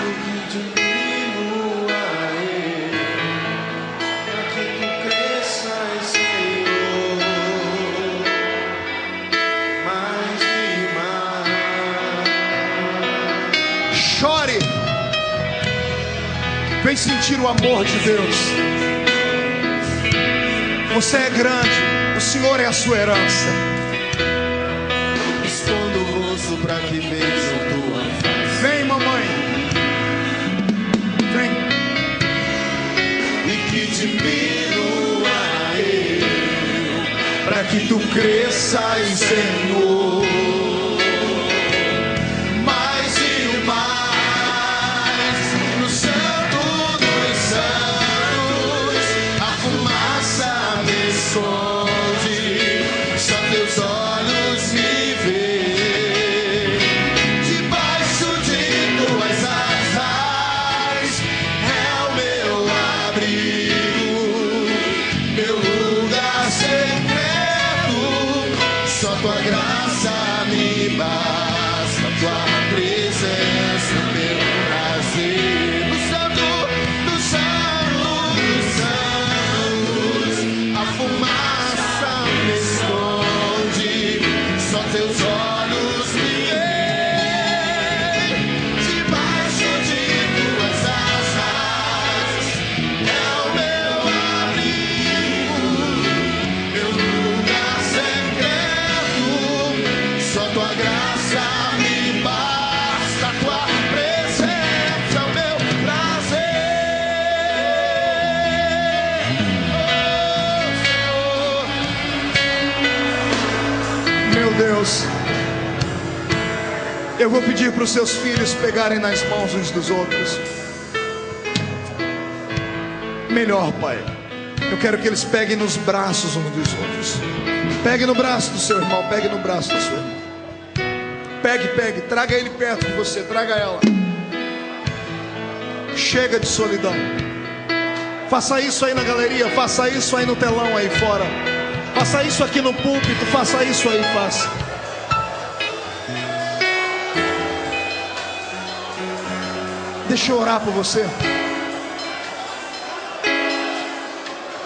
O que diminua eu, para que tu cresças, Senhor, mais e mais. Chore. Vem sentir o amor de Deus. Você é grande, o Senhor é a sua herança. Escondo o rosto para que vejam tua face. Vem, mamãe. Vem. E que diminua eu, para que tu cresças, Senhor, mais e mais. No Santo dos Santos, a fumaça me esconde, só teus olhos me veem. Debaixo de tuas asas é o meu abrigo, meu lugar secreto. Só tua graça me basta, tua presença, meu prazer. No Santo dos Santos, a fumaça me esconde, só teus olhos me veem. Debaixo de tuas asas é o meu abrigo, meu lugar secreto. Só tua graça me basta, tua presença é o meu prazer. Oh, Senhor. Meu Deus, eu vou pedir para os seus filhos pegarem nas mãos uns dos outros. Melhor, Pai, eu quero que eles peguem nos braços uns dos outros. Pegue no braço do seu irmão, pegue no braço da sua irmã. Pegue, traga ele perto de você, traga ela. Chega de solidão. Faça isso aí na galeria, faça isso aí no telão aí fora. Faça isso aqui no púlpito, faça isso aí, faça. Deixa eu orar por você.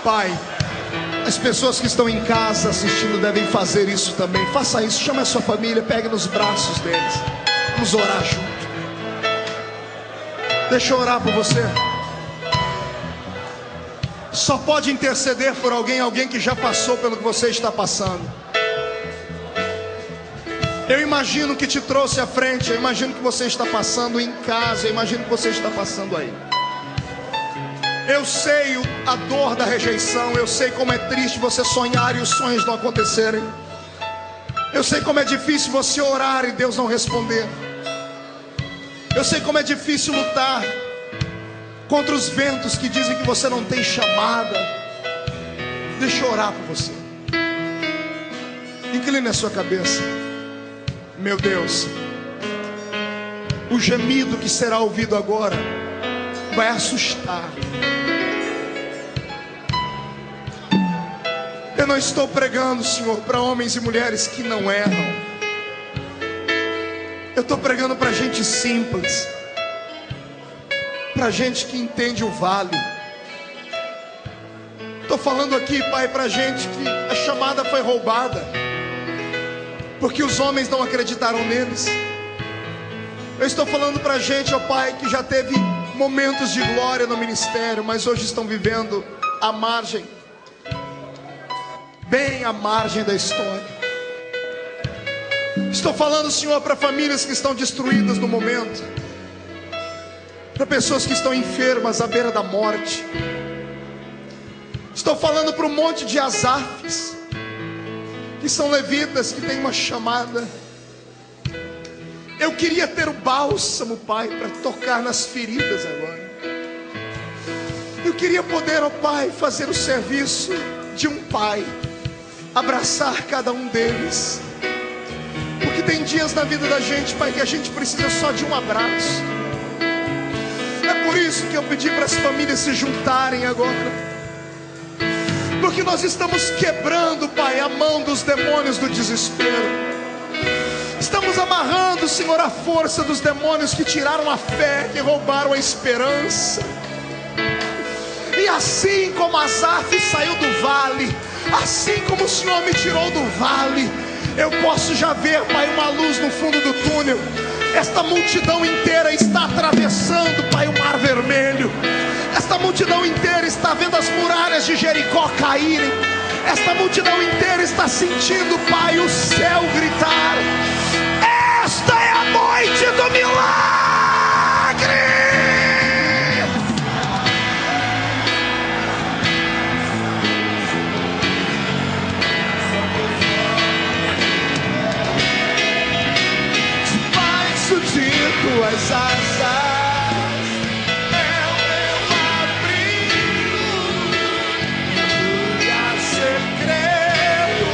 Pai, as pessoas que estão em casa assistindo devem fazer isso também. Faça isso, chame a sua família, pegue nos braços deles. Vamos orar junto. Deixa eu orar por você. Só pode interceder por alguém que já passou pelo que você está passando. Eu imagino que te trouxe à frente. Eu imagino que você está passando em casa. Eu imagino que você está passando aí. Eu sei a dor da rejeição. Eu sei como é triste você sonhar e os sonhos não acontecerem. Eu sei como é difícil você orar e Deus não responder. Eu sei como é difícil lutar contra os ventos que dizem que você não tem chamada. Deixa eu orar por você. Incline a sua cabeça. Meu Deus, o gemido que será ouvido agora vai assustar. Eu não estou pregando, Senhor, para homens e mulheres que não erram. Eu estou pregando para gente simples, para gente que entende o vale. Estou falando aqui, Pai, para gente que a chamada foi roubada, porque os homens não acreditaram neles. Eu estou falando para gente, ó Pai, que já teve momentos de glória no ministério, mas hoje estão vivendo à margem, bem à margem da história. Estou falando, Senhor, para famílias que estão destruídas no momento, para pessoas que estão enfermas à beira da morte. Estou falando para um monte de Asafs, que são levitas, que têm uma chamada. Eu queria ter o bálsamo, Pai, para tocar nas feridas agora. Eu queria poder, ó Pai, fazer o serviço de um pai, abraçar cada um deles. Porque tem dias na vida da gente, Pai, que a gente precisa só de um abraço. É por isso que eu pedi para as famílias se juntarem agora, porque nós estamos quebrando, Pai, a mão dos demônios do desespero. Estamos amarrando, Senhor, a força dos demônios que tiraram a fé, que roubaram a esperança. E assim como Asaf saiu do vale, assim como o Senhor me tirou do vale, eu posso já ver, Pai, uma luz no fundo do túnel. Esta multidão inteira está atravessando, Pai, o Mar Vermelho. Esta multidão inteira está vendo as muralhas de Jericó caírem. Esta multidão inteira está sentindo, Pai, o céu gritar. Esta é a noite do milagre. Tuas asas é o meu abrigo, lugar secreto,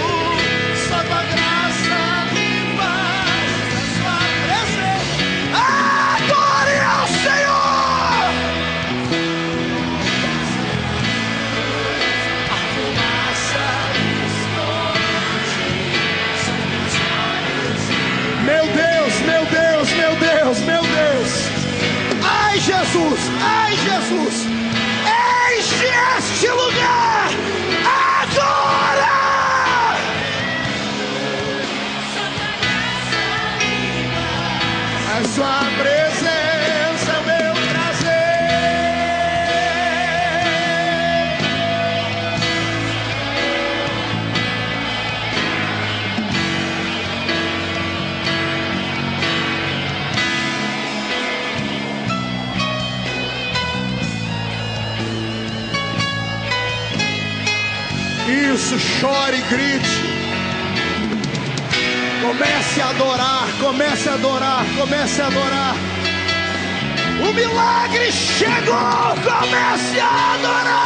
só tua graça me basta, sua presença. Adore ao Senhor. A fumaça esconde. Meu Deus, meu Deus, meu Deus, meu Deus. Ai, Jesus, ai, Jesus, enche este lugar agora. A sua presença é o meu prazer. Isso, chore e grite. Comece a adorar, comece a adorar, comece a adorar. O milagre chegou, comece a adorar.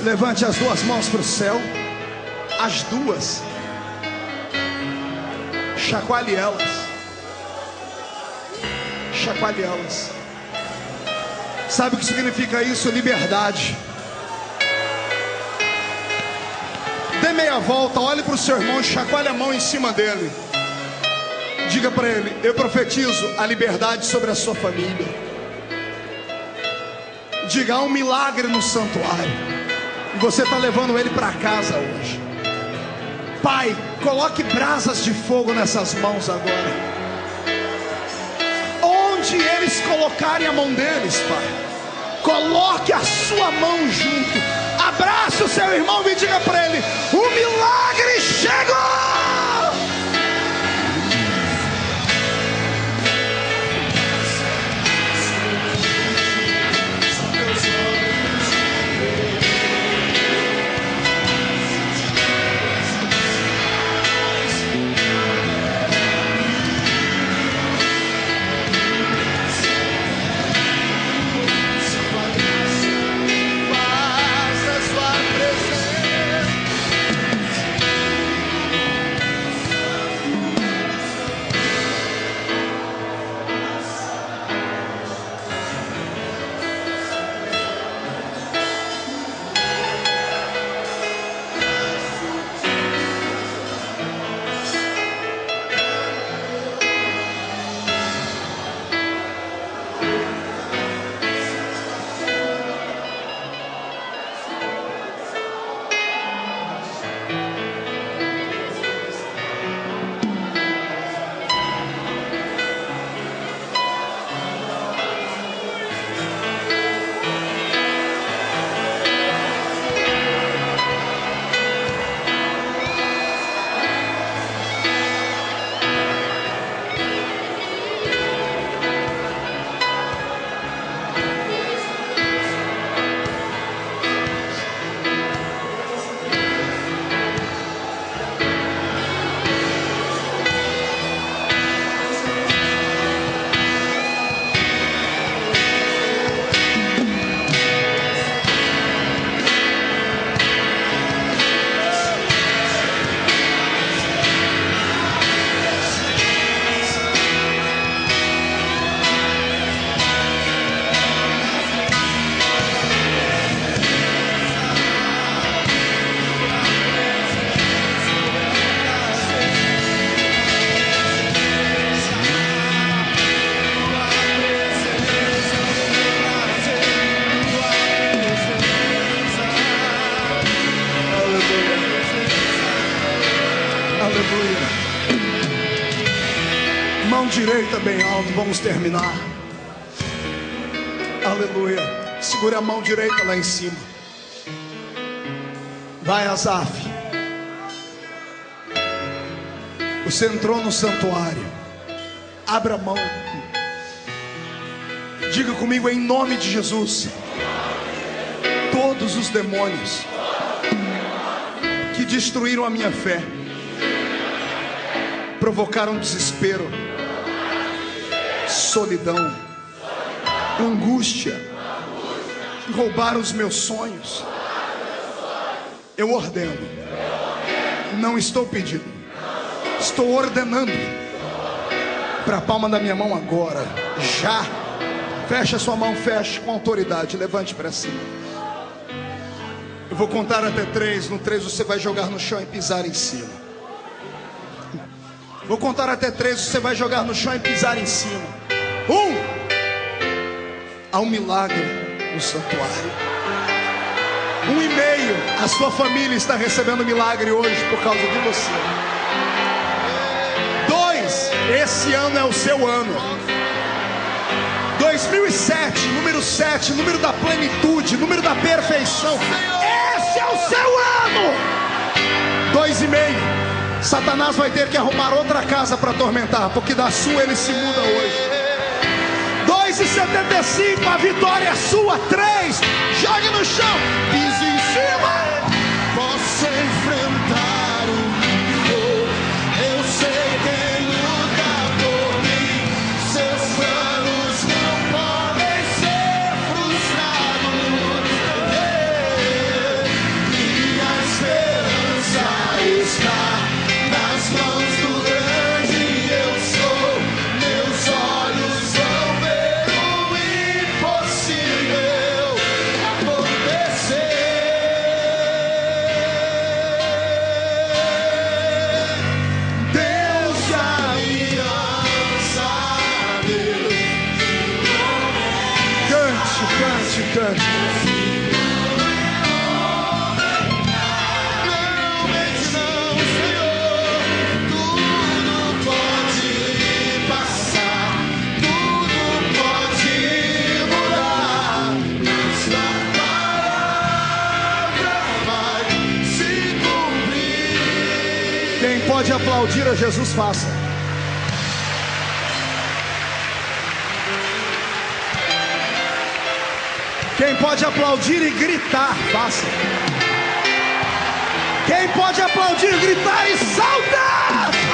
Levante as duas mãos para o céu. As duas. Chacoalhe elas. Chacoalhe elas. Sabe o que significa isso? Liberdade. Dê meia volta, olhe para o seu irmão e chacoalhe a mão em cima dele. Diga para ele: eu profetizo a liberdade sobre a sua família. Diga: há um milagre no santuário. E você está levando ele para casa hoje. Pai, coloque brasas de fogo nessas mãos agora. Onde eles colocarem a mão deles, Pai, coloque a sua mão junto. Abraça o seu irmão e diga para ele: o milagre chegou. Direita bem alto, vamos terminar. Aleluia. Segure a mão direita lá em cima. Vai, Asaf. Você entrou no santuário. Abra a mão. Diga comigo em nome de Jesus: todos os demônios que destruíram a minha fé, provocaram desespero, solidão, angústia, roubaram os meus sonhos. Eu ordeno, não estou pedindo, estou ordenando para a palma da minha mão agora, já. Feche a sua mão, feche com autoridade, levante para cima. Eu vou contar até 3. No 3 você vai jogar no chão e pisar em cima. Vou contar até 3, você vai jogar no chão e pisar em cima. 1. Há um milagre no santuário. 1,5. A sua família está recebendo milagre hoje por causa de você. 2. Esse ano é o seu ano. 2007, número 7, número da plenitude, número da perfeição. Esse é o seu ano. 2,5. Satanás vai ter que arrumar outra casa para atormentar, porque da sua ele se muda hoje. 2,75. A vitória é sua. 3. Jogue no chão, pise em cima. Posso enfrentar o mundo, eu sei quem luta por mim. Seus planos não podem ser frustrados. pode aplaudir a Jesus, faça. Quem pode aplaudir e gritar, faça. Quem pode aplaudir, gritar e salta!